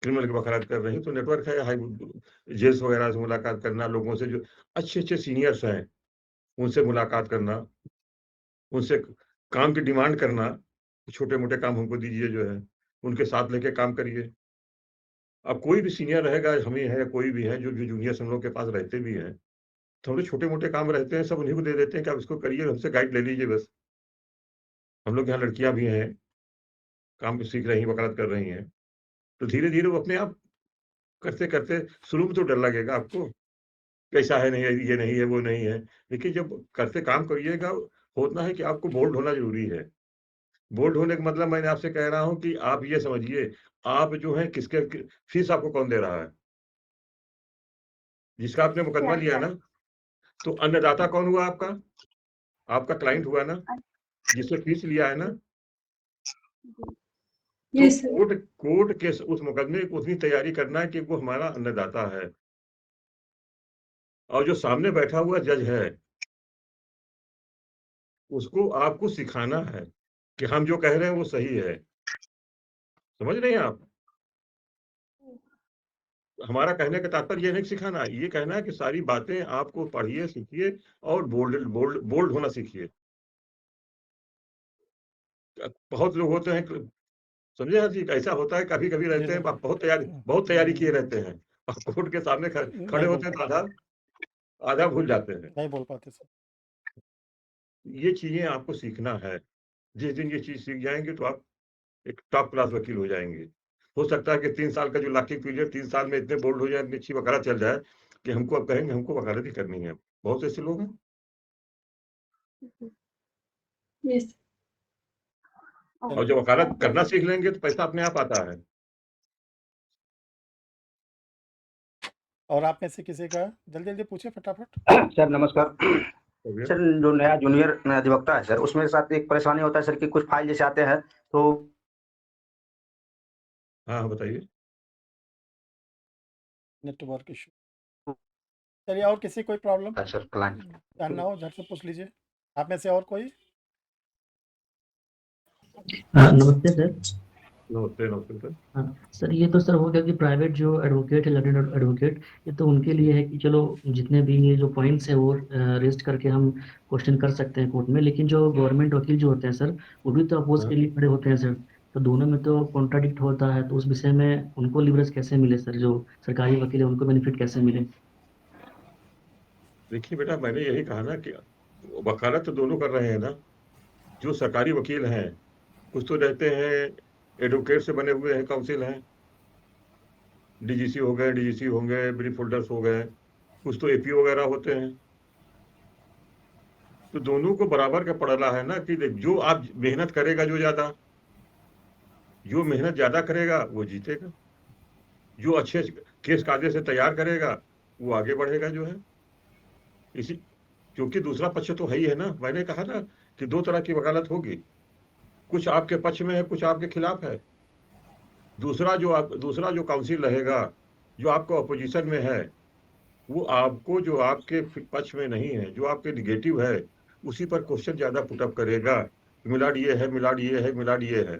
S9: क्रिमिनल की वकालत कर रही हैं, तो नेटवर्क है जेल्स वगैरह से मुलाकात करना, लोगों से जो अच्छे-अच्छे सीनियर्स हैं, उनसे मुलाकात करना, उनसे काम की डिमांड करना, छोटे-मोटे काम हमको दीजिए जो है, उनके साथ लेके काम करिए। अब कोई भी सीनियर रहेगा, हम ही हैं या कोई भी है, जो भी जूनियर्स हम लोग के पास रहते भी हैं, थोड़े छोटे-मोटे काम रहते हैं, सब उन्हीं को दे देते हैं कि आप इसको करिए, हमसे गाइड ले लीजिए बस। हम लोग के यहाँ लड़कियाँ भी हैं, काम सीख रही हैं, वकालत कर रही हैं, तो धीरे-धीरे वो अपने आप करते-करते शुरू में तो डर लगेगा आपको, कैसा है, नहीं है, ये नहीं है, वो नहीं है। लेकिन जब करते काम करिएगा, होना है कि आपको बोल्ड होना ज़रूरी है। बोल्ड होने का मतलब मैंने आपसे कह रहा हूँ कि आप ये समझिए, आप जो हैं फीस आपको कौन दे रहा है? जिसका आपने मुकदमा लिया ना, तो अन्नदाता कौन हुआ आपका? आपका क्लाइंट हुआ ना, जिससे फीस लिया है ना? तो कोर्ट के उस मुकदमे की उतनी तैयारी करना है कि वो हमारा अन्नदाता है। और जो सामने बैठा हुआ जज है, उसको आपको सिखाना है कि हम जो कह रहे हैं वो सही है। समझ रहे हैं आप? हमारा कहने का तात्पर्य ये नहीं सिखाना, ये कहना है कि सारी बातें आपको पढ़िए, सीखिए और बोल्ड होना सीखिए। बहुत लोग होते हैं, समझे हर चीज़ ऐसा होता है, कभी-कभी
S10: जी,
S9: रहते हैं,
S10: जी।
S9: बहुत तैयारी किए रहते हैं और कोर्ट के सामने खड़े
S10: नहीं बोल
S9: होते हैं तो
S10: पाते।
S9: आधा भूल जाते हैं।
S10: नहीं बोल पाते सर।
S9: ये चीज़ें आपको सीखना है। जिस दिन ये चीज़ सीख जाएँगे तो आप एक टॉप क्लास वकील हो जाएँगे। हो सकता है कि 3 साल का जो लॉकिंग पीरियड 3 साल में इतने बोल्ड हो जाएँ, इतनी अच्छी वकालत चल जाए कि हमको अब कहेंगे हमको वकालत ही करनी है। बहुत से ऐसे लोग हैं। और जब वकालत करना सीख लेंगे तो पैसा अपने आप आता है।
S10: और आप में से किसी का जल्दी-जल्दी पूछिए फटाफट।
S11: सर नमस्कार।
S9: हो गया?
S11: सर जो नया जूनियर अधिवक्ता है सर, उसमें साथ एक परेशानी होता है सर कि कुछ फाइल जैसे आते हैं तो
S9: हाँ, हाँ, बताइए।
S10: Network issue. चलिए, और किसी कोई प्रॉब्लम
S11: सर क्लाइंट
S10: जानना हो झट से पूछ लीजिए। आप में से और कोई?
S12: नमस्ते सर।
S9: नमस्ते, नमस्ते सर।
S12: हाँ, सर ये तो सर हो गया कि प्राइवेट जो एडवोकेट है, लर्नेड एडवोकेट, ये तो उनके लिए है कि चलो जितने भी ये जो पॉइंट्स है वो रेस्ट करके हम क्वेश्चन कर सकते हैं कोर्ट में। लेकिन जो गवर्नमेंट वकील जो होते हैं सर, वो भी तो अपोज
S9: हाँ।
S12: के लिए खड़े होते हैं सर, तो दोनों में तो कॉन्ट्राडिक्ट होता है। तो उस विषय में उनको लिवरेज कैसे मिले सर, जो सरकारी वकील है उनको बेनिफिट कैसे मिले?
S9: देखिए बेटा, मैंने यही कहा ना कि वकालत तो दोनों कर रहे हैं ना। जो सरकारी वकील हैं, कुछ तो रहते हैं एडवोकेट से बने हुए हैं, काउंसिल हैं। डीजीसी हो गए, डीजीसी होंगे, ब्रीफ होल्डर्स हो गए, कुछ तो एपीओ वगैरह होते हैं। तो दोनों को बराबर का पड़ला है ना कि जो आप मेहनत करेगा, जो मेहनत ज्यादा करेगा वो जीतेगा, जो अच्छे केस कायदे से तैयार करेगा वो आगे बढ़ेगा जो है। इसी क्योंकि दूसरा पक्ष तो है ही है ना, मैंने कहा ना कि दो तरह की वकालत होगी, कुछ आपके पक्ष में है, कुछ आपके खिलाफ है। दूसरा जो काउंसिल रहेगा, जो आपको अपोजिशन में है, वो आपको जो आपके पक्ष में नहीं है, जो आपके निगेटिव है, उसी पर क्वेश्चन ज्यादा पुटअप करेगा। मिलाड ये है, मिलाड ये है, मिलाड ये है,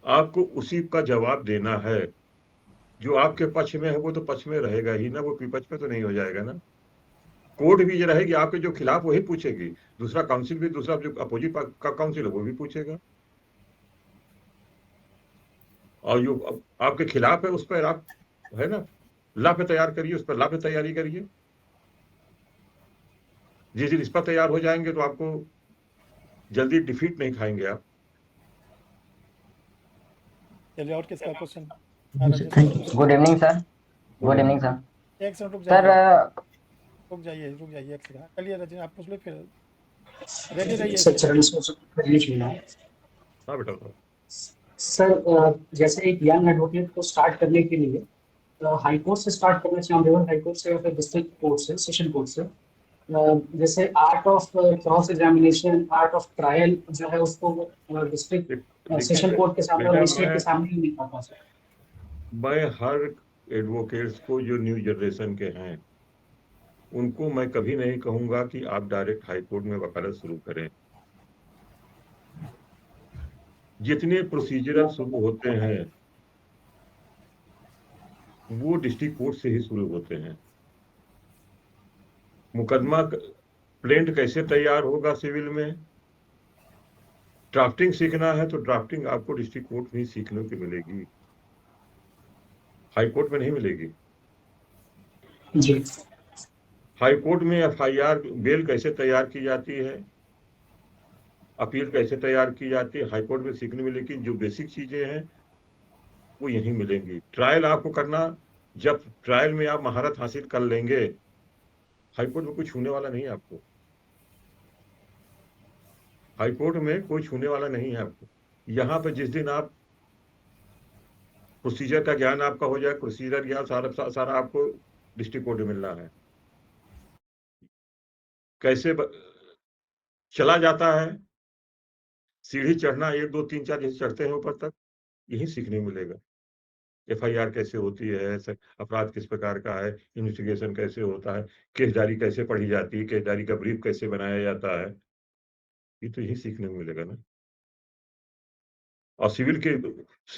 S9: आपको उसी का जवाब देना है। जो आपके पक्ष में है वो तो पक्ष में रहेगा ही ना, वो विपक्ष में तो नहीं हो जाएगा ना। कोर्ट भी ये रहेगी, आपके जो खिलाफ वही पूछेगी, दूसरा काउंसिल भी, दूसरा जो अपोजिट का काउंसिल है वो भी पूछेगा। और जो आपके खिलाफ है उस पर आप है ना ला पे तैयार करिए, उस पर ला पे तैयारी करिए। जिस दिन इस पर तैयार हो जाएंगे तो आपको जल्दी डिफीट नहीं खाएंगे आप।
S10: चलिए, और किसका question?
S4: Good evening sir. Good evening sir.
S10: एक सेकंड रुक
S4: सर
S10: जाइए, रुक जाइए एक सेकंड। चलिए रजनी, आप पूछ लो, फिर रेडी रहिए।
S7: सर चरण से
S9: हाँ बेटा।
S7: सर जैसे एक यंग एडवोकेट को स्टार्ट करने के लिए हाई कोर्ट से स्टार्ट करना चाहिए, लेवल हाई कोर्ट से या फिर डिस्ट्रिक्ट कोर्ट से, सेशन कोर्ट से? जैसे art of cross examination, art of trial जो है उसको डिस्ट्रिक्ट सेशन कोर्ट के सामने और मजिस्ट्रेट के सामने ही नहीं कर पा सकते।
S9: मैं हर एडवोकेट्स को जो न्यू जनरेशन के हैं उनको मैं कभी नहीं कहूंगा कि आप डायरेक्ट हाई कोर्ट में वकालत शुरू करें। जितने प्रोसीजरल शुरू होते हैं वो डिस्ट्रिक्ट कोर्ट से ही शुरू होते हैं। मुकदमा प्लेंट कैसे तैयार होगा सिविल में, ड्राफ्टिंग सीखना है तो ड्राफ्टिंग आपको डिस्ट्रिक्ट कोर्ट में ही सीखने को मिलेगी, हाई कोर्ट में नहीं मिलेगी।
S7: जी।
S9: हाई कोर्ट में एफआईआर बेल कैसे तैयार की जाती है, अपील कैसे तैयार की जाती है, हाई कोर्ट में सीखने में, लेकिन जो बेसिक चीजें हैं वो यहीं मिलेंगी। ट्रायल आपको करना, जब ट्रायल में आप महारत हासिल कर लेंगे, हाई कोर्ट में कुछ छूने वाला नहीं है आपको। हाई कोर्ट में कोई छूने वाला नहीं है आपको। यहाँ पे जिस दिन आप प्रोसीजर का ज्ञान आपका हो जाए, प्रोसीजर ज्ञान सारा आपको डिस्ट्रिक्ट कोर्ट में मिलना है। कैसे चला जाता है, सीढ़ी चढ़ना 1 2 3 4 जैसे चढ़ते हैं ऊपर तक, यही सीखने को मिलेगा। एफआईआर कैसे होती है, अपराध किस प्रकार का है, इन्वेस्टिगेशन कैसे होता है, केस डायरी कैसे पढ़ी जाती है, केस डायरी का ब्रीफ कैसे बनाया जाता है, ये तो यही सीखने को मिलेगा ना। और सिविल के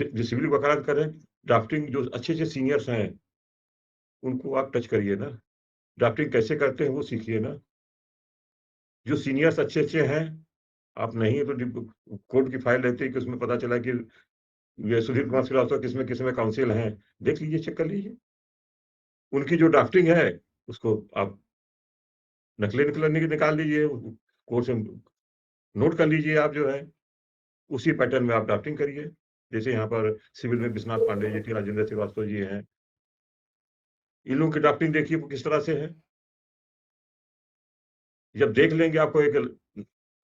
S9: जो सिविल वकालत करें, ड्राफ्टिंग जो अच्छे अच्छे सीनियर्स हैं उनको आप टच करिए ना, ड्राफ्टिंग कैसे करते हैं वो सीखिए ना। जो सीनियर्स अच्छे अच्छे हैं, आप नहीं है तो कोर्ट की फाइल रहती है कि उसमें पता चला कि ये सुधीर कुमार श्रीवास्तव किसमें काउंसिल हैं, देख लीजिए, चेक कर लीजिए। उनकी जो ड्राफ्टिंग है उसको आप निकाल लीजिए, कोर्ट से नोट कर लीजिए, आप जो है उसी पैटर्न में आप ड्राफ्टिंग करिए। जैसे यहाँ पर सिविल में विश्वनाथ पांडे जी थी, राजेंद्र श्रीवास्तव जी हैं, इन लोगों की ड्राफ्टिंग देखिए वो किस तरह से है। जब देख लेंगे आपको एक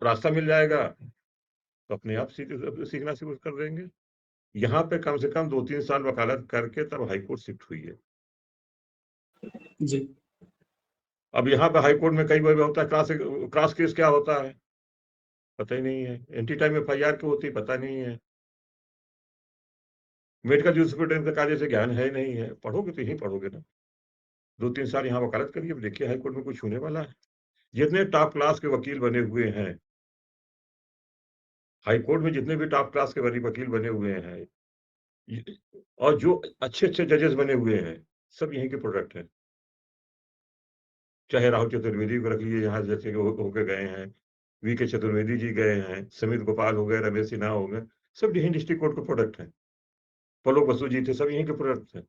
S9: रास्ता मिल जाएगा तो अपने आप सीखना शुरू कर देंगे। यहाँ पे कम से कम 2-3 साल वकालत करके तब हाईकोर्ट शिफ्ट हुई है
S7: जी।
S9: अब यहाँ पे हाईकोर्ट में कई बार होता है क्रॉस केस क्या होता है पता ही नहीं है, एंटी टाइम एफआईआर क्यों होती है पता नहीं है, मेडिकल जूरिस्प्रूडेंस का कार्य से ज्ञान है नहीं है। पढ़ोगे तो यही पढ़ोगे ना। 2-3 साल यहाँ वकालत करिए, देखिए हाईकोर्ट में कुछ होने वाला है। जितने टॉप क्लास के वकील बने हुए हैं हाईकोर्ट में, जितने भी टॉप क्लास के वकील बने हुए हैं और जो अच्छे अच्छे जजेस बने हुए हैं, सब यहीं के प्रोडक्ट हैं। चाहे राहुल चतुर्वेदी को रख लीजिए, यहाँ जैसे होकर गए हैं, वीके चतुर्वेदी जी गए हैं, समित गोपाल हो गए, रमेश सिन्हा हो गए, सब यहीं डिस्ट्रिक्ट कोर्ट के प्रोडक्ट हैं। पलोक बसु जी थे, सब यहीं के प्रोडक्ट हैं।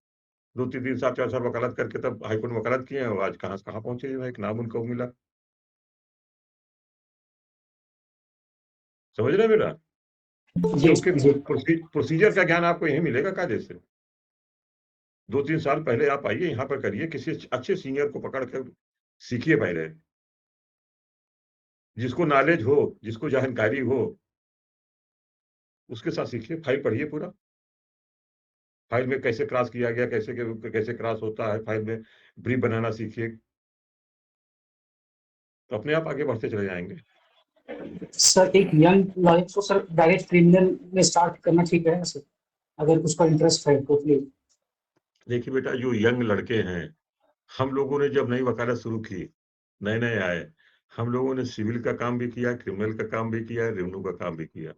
S9: 2-3 साल 4 साल वकालत करके तब हाईकोर्ट में वकालत किए हैं, और आज कहाँ पहुंचे जो है, एक नाम उनको मिला। समझ रहे मेरा? प्रोसीजर का ज्ञान आपको यही मिलेगा कायदे से। 2-3 साल पहले आप आइए, यहाँ पर करिए, किसी अच्छे सीनियर को पकड़ कर सीखिए पहले। जिसको नॉलेज हो, जिसको जानकारी हो, उसके साथ सीखिए, फाइल पढ़िए पूरा। फाइल में कैसे क्रॉस किया गया, कैसे क्रॉस होता है, फाइल में ब्रीफ बनाना सीखिए, तो अपने आप आगे बढ़ते चले जाएंगे।
S7: सर एक यंग लॉयर को सर डायरेक्ट क्रिमिनल में स्टार्ट करना ठीक है सर, अगर उसका इंटरेस्ट है तो प्लीज।
S9: देखिए बेटा, जो यंग लड़के हैं, हम लोगों ने जब नई वकालत शुरू की, नए नए आए, हम लोगों ने सिविल का काम भी किया, क्रिमिनल का काम भी किया, रेवेन्यू का काम भी किया।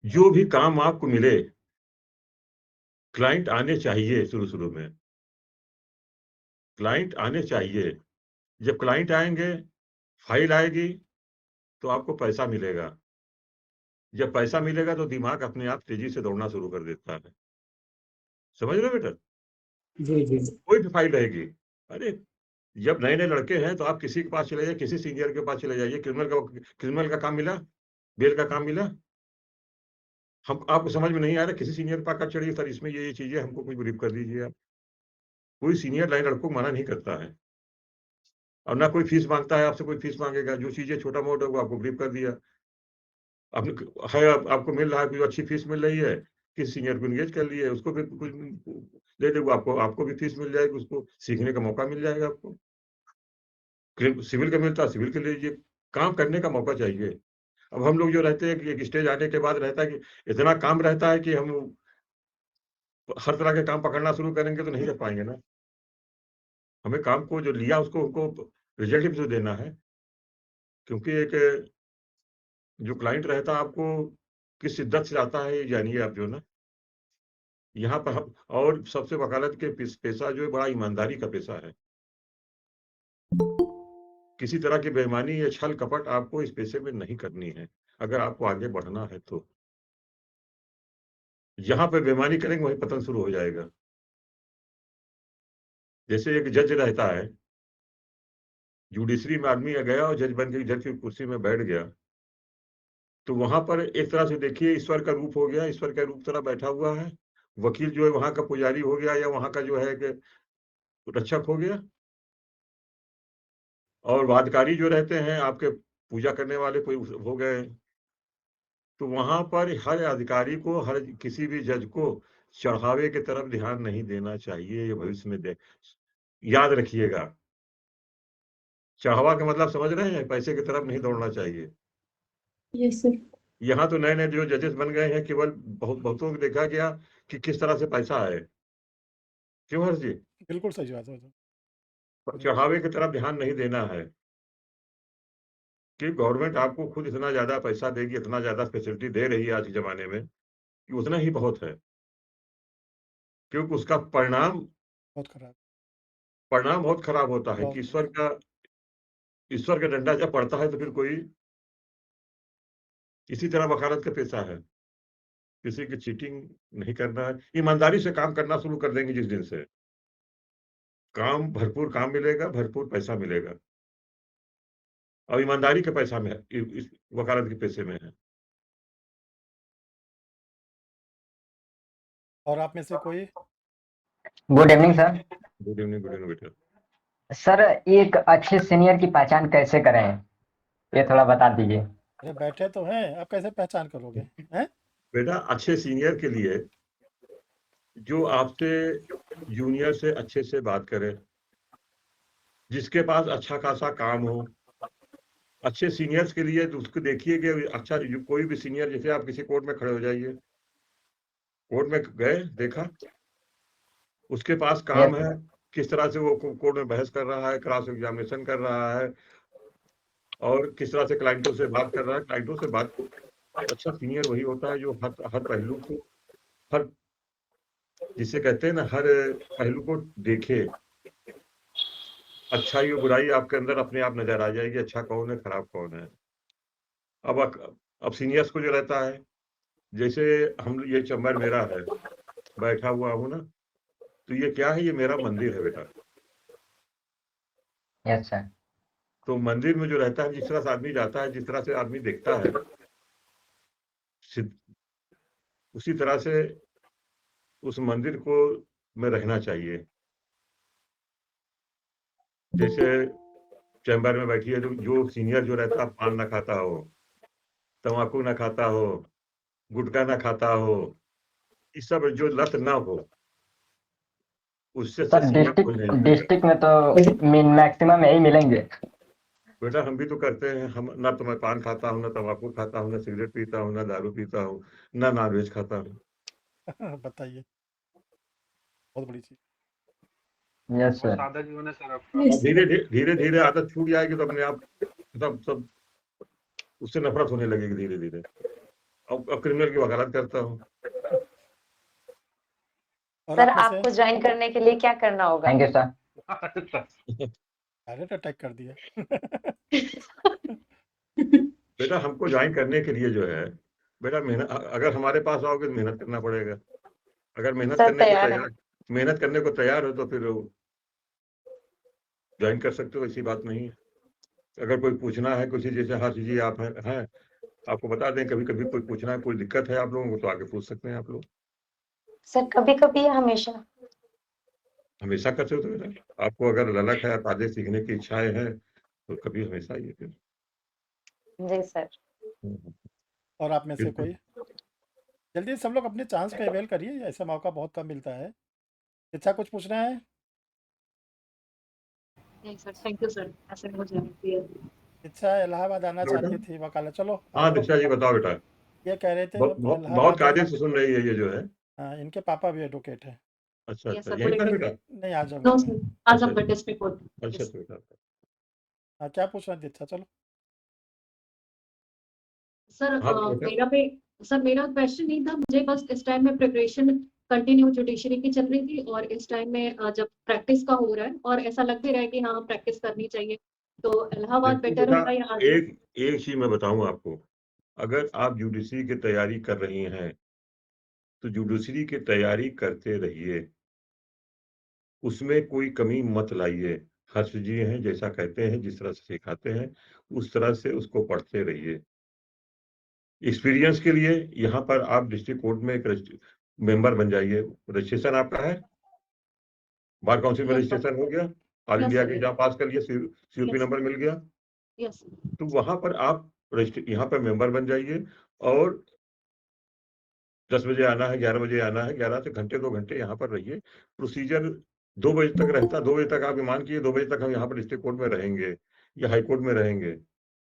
S9: जो भी काम आपको मिले, क्लाइंट आने चाहिए। शुरू में क्लाइंट आने चाहिए। जब क्लाइंट आएंगे, फाइल आएगी, तो आपको पैसा मिलेगा। जब पैसा मिलेगा तो दिमाग अपने आप तेजी से दौड़ना शुरू कर देता है। समझ रहे हो बेटा?
S7: जी जी
S9: कोई भी फाइल रहेगी। अरे जब नए नए लड़के हैं तो आप किसी के पास चले जाइए, किसी सीनियर के पास चले जाइए, क्रिमिनल का काम मिला, बेल का काम मिला, हम आपको समझ में नहीं आ रहा, किसी सीनियर पर आकर चढ़िए, सर इसमें ये चीजें हमको कुछ ब्रीफ कर दीजिए आप। कोई सीनियर नए लड़कों को मना नहीं करता है, और ना कोई फीस मांगता है आपसे, कोई फीस मांगेगा। जो चीजें छोटा मोटा वो आपको ब्रीफ कर दिया, आपने आपको मिल रहा है, कोई अच्छी फीस मिल रही है, किसी सीनियर को एंगेज कर लिए, उसको भी कुछ दे दे, वो आपको भी फीस मिल जाएगी, उसको सीखने का मौका मिल जाएगा आपको। सिविल का मिलता है, सिविल के लिए काम करने का मौका चाहिए। अब हम लोग जो रहते हैं कि एक स्टेज आने के बाद रहता है कि इतना काम रहता है कि हम हर तरह के काम पकड़ना शुरू करेंगे तो नहीं रह पाएंगे ना। हमें काम को जो लिया उसको हमको रिजल्ट भी तो देना है, क्योंकि एक जो क्लाइंट रहता है आपको किस शिद्दत से आता है, ये जानिए आप जो ना। यहाँ पर हम, और सबसे वकालत के पेशा जो है बड़ा ईमानदारी का पेशा है। किसी तरह की बेईमानी या छल कपट आपको इस पेशे में नहीं करनी है, अगर आपको आगे बढ़ना है तो। जहां पे बेईमानी करेंगे वहीं पतन शुरू हो जाएगा। जैसे एक जज रहता है, जुडिशरी में आदमी गया और जज बन के जज की कुर्सी में बैठ गया, तो वहां पर एक तरह से देखिए ईश्वर का रूप हो गया, ईश्वर का रूप तरह बैठा हुआ है। वकील जो है वहां का पुजारी हो गया, या वहां का जो है कि रक्षक हो गया, और वादकारी जो रहते हैं आपके पूजा करने वाले कोई हो गए। तो वहां पर हर अधिकारी को, हर किसी भी जज को चढ़ावे की तरफ ध्यान नहीं देना चाहिए। ये भविष्य में याद रखिएगा। चढ़ावा का मतलब समझ रहे हैं? पैसे की तरफ नहीं दौड़ना चाहिए।
S8: Yes sir.
S9: यहाँ तो नए नए जो जजेस बन गए हैं, केवल बहुतों को देखा गया कि किस तरह से पैसा आए। क्यों हर्ष जी?
S10: बिल्कुल सही बात है।
S9: चढ़ावे की तरफ ध्यान नहीं देना है, कि गवर्नमेंट आपको खुद इतना ज्यादा पैसा देगी, इतना ज्यादा फैसिलिटी दे रही है आज के जमाने में, कि उतना ही बहुत है। क्योंकि उसका परिणाम बहुत खराब होता है कि ईश्वर का डंडा जब पड़ता है तो फिर कोई, इसी तरह वकालत का पेशा है। किसी की चीटिंग नहीं करना है, ईमानदारी से काम करना शुरू कर देंगे जिस दिन से, भरपूर काम मिलेगा, भरपूर पैसा मिलेगा, और ईमानदारी के पैसा में है, इस वकालत के पैसे में है।
S10: और आप में से कोई?
S4: Good evening sir.
S9: Good evening बेटा।
S4: सर एक अच्छे सीनियर की पहचान कैसे करें, ये थोड़ा बता दीजिए।
S10: अरे बैठे तो हैं, आप कैसे पहचान करोगे? हैं?
S9: बेटा अच्छे सीनियर के लिए जो आपसे जूनियर से अच्छे से बात करे, जिसके पास अच्छा खासा काम हो। अच्छे सीनियर्स के लिए तो उसको देखिए कि अच्छा, कोई भी सीनियर, जैसे आप किसी कोर्ट में खड़े हो जाइए, कोर्ट में गए, देखा उसके पास काम है, किस तरह से वो कोर्ट में बहस कर रहा है, क्रॉस एग्जामिनेशन कर रहा है, और किस तरह से क्लाइंटों से बात कर रहा है। क्लाइंटों से बात, अच्छा सीनियर वही होता है जो हर पहलू को, हर, जिसे कहते हैं ना, हर पहलू को देखे। अच्छाई और बुराई आपके अंदर अपने आप नजर आ जाएगी, अच्छा कौन है, खराब कौन है। अब सीनियर्स को जो रहता है, जैसे हम, ये चैम्बर मेरा है, बैठा हुआ हूँ ना, तो ये क्या है, ये मेरा मंदिर है बेटा।
S4: Yes sir.
S9: तो मंदिर में जो रहता है, जिस तरह से आदमी जाता है, जिस तरह से आदमी देखता है, उसी तरह से उस मंदिर को में रहना चाहिए। जैसे चैम्बर में बैठिए, जो सीनियर जो रहता है पान ना खाता हो, तम्बाकू ना खाता हो, गुटखा ना खाता हो, इस सब जो लत ना हो, उससे
S4: सर
S9: सीनियर कोई नहीं मिलेगा।
S4: डिस्ट्रिक्ट में तो मैक्सिमम यही मिलेंगे।
S9: बेटा हम भी तो करते हैं, हम ना तो मैं पान खाता हूँ, ना तम्बाकू खाता हूँ, ना सिगरेट पीता हूँ, ना दारू पीता हूँ, ना नॉनवेज खाता हूँ।
S10: बताइए, बहुत बड़ी चीज।
S4: यस
S2: बहुत
S4: सर।
S2: सादा जीवन है सर आपका।
S1: Yes,
S9: धीरे धीरे धीरे आदत छूट जाएगी तो अपने आप सब उससे नफरत होने लगेगी धीरे धीरे। अब क्रिमिनल की वकालत करता हूँ।
S10: और
S13: सर
S10: आप में से
S13: आपको ज्वाइन करने के लिए क्या करना होगा?
S4: Thank you sir.
S10: Direct attack कर दिया।
S9: बेटा हमको ज्वाइन करने के लिए जो है, बेटा मेहनत, अगर हमारे पास आओगे तो मेहनत करना पड़ेगा। अगर
S13: सर तैयार है।
S9: मेहनत करने को तैयार हो तो फिर ज्वाइन कर सकते हो, ऐसी बात नहीं है। अगर कोई पूछना है कुछ, जैसे हाँ जी आप हैं आपको बता दें, कभी कभी कोई पूछना है, कोई दिक्कत है आप लोगों को तो आगे पूछ सकते हैं आप लोग।
S13: सर कभी कभी या हमेशा?
S9: हमेशा कर सकते हो बेटा। आपको अगर ललक है, आगे सीखने की इच्छाएं हैं तो कभी हमेशा ही है फिर।
S13: जी सर।
S10: और आप में से कोई जल्दी सब लोग अपने चांस का अवेल करिए, ऐसा मौका बहुत कम मिलता है। अच्छा कुछ पूछना है?
S1: नहीं सर, थैंक यू सर, ऐसे हो जाती है।
S10: इच्छा इलाहाबाद आना
S9: बेटा?
S10: चाहती थी वकालत। चलो
S9: हाँ
S10: आपको
S9: दीक्षा जी बताओ बेटा।
S10: ये कह रहे थे
S9: बहुत
S10: इलाहाबाद
S9: कायदे से सुन रही है ये जो है।
S10: हाँ, इनके पापा भी एडवोकेट हैं।
S9: अच्छा
S1: Yes,
S9: अच्छा,
S1: sir,
S9: यहीं पर
S1: political-
S9: बेटा?
S10: नहीं आज
S1: No, sir, Azamgarh district court.
S9: अच्छा
S1: Yes.
S9: बेटा।
S10: हाँ क्या पूछना थी? अच्छा चलो।
S1: सर
S9: हाँ बेटा।
S1: मेरा क्वेश्चन नहीं था, मुझे बस इस टाइम में प्रिपरेशन कंटिन्यू जुडिशरी की चल रही थी और इस टाइम में जब प्रैक्टिस का हो रहा है और ऐसा लग भी रहा है कि हाँ प्रैक्टिस करनी चाहिए, तो इलाहाबाद
S9: देखिए
S1: बेटर
S9: बेटा,
S1: होगा या आजम?
S9: एक चीज मैं बताऊं आपको, अगर आप जुडिशरी की तैयारी कर रही हैं तो जुडिशरी की तैयारी करते रहिए, उसमें कोई कमी मत लाइए। हर्ष जी हैं जैसा कहते हैं, जिस तरह से सिखाते हैं उस तरह से उसको पढ़ते रहिए। एक्सपीरियंस के लिए यहाँ पर आप डिस्ट्रिक्ट कोर्ट में एक मेंबर बन जाइए। रजिस्ट्रेशन आपका है, बार काउंसिल में
S1: Yes, sir.
S9: रजिस्ट्रेशन हो गया, ऑल
S1: Yes,
S9: इंडिया
S1: sir.
S9: के एग्जाम पास कर लिया, सीयूपी
S1: Yes.
S9: नंबर मिल गया,
S1: Yes.
S9: तो वहां पर आप यहाँ पर मेंबर बन जाइए। और 10 बजे आना है, 11 बजे आना है, 11 से घंटे 2 घंटे यहाँ पर रहिए। प्रोसीजर 2 बजे तक रहता, 2 बजे तक आप ईमान कीजिए, 2 बजे तक हम यहाँ पर डिस्ट्रिक्ट कोर्ट में रहेंगे या हाई कोर्ट में रहेंगे।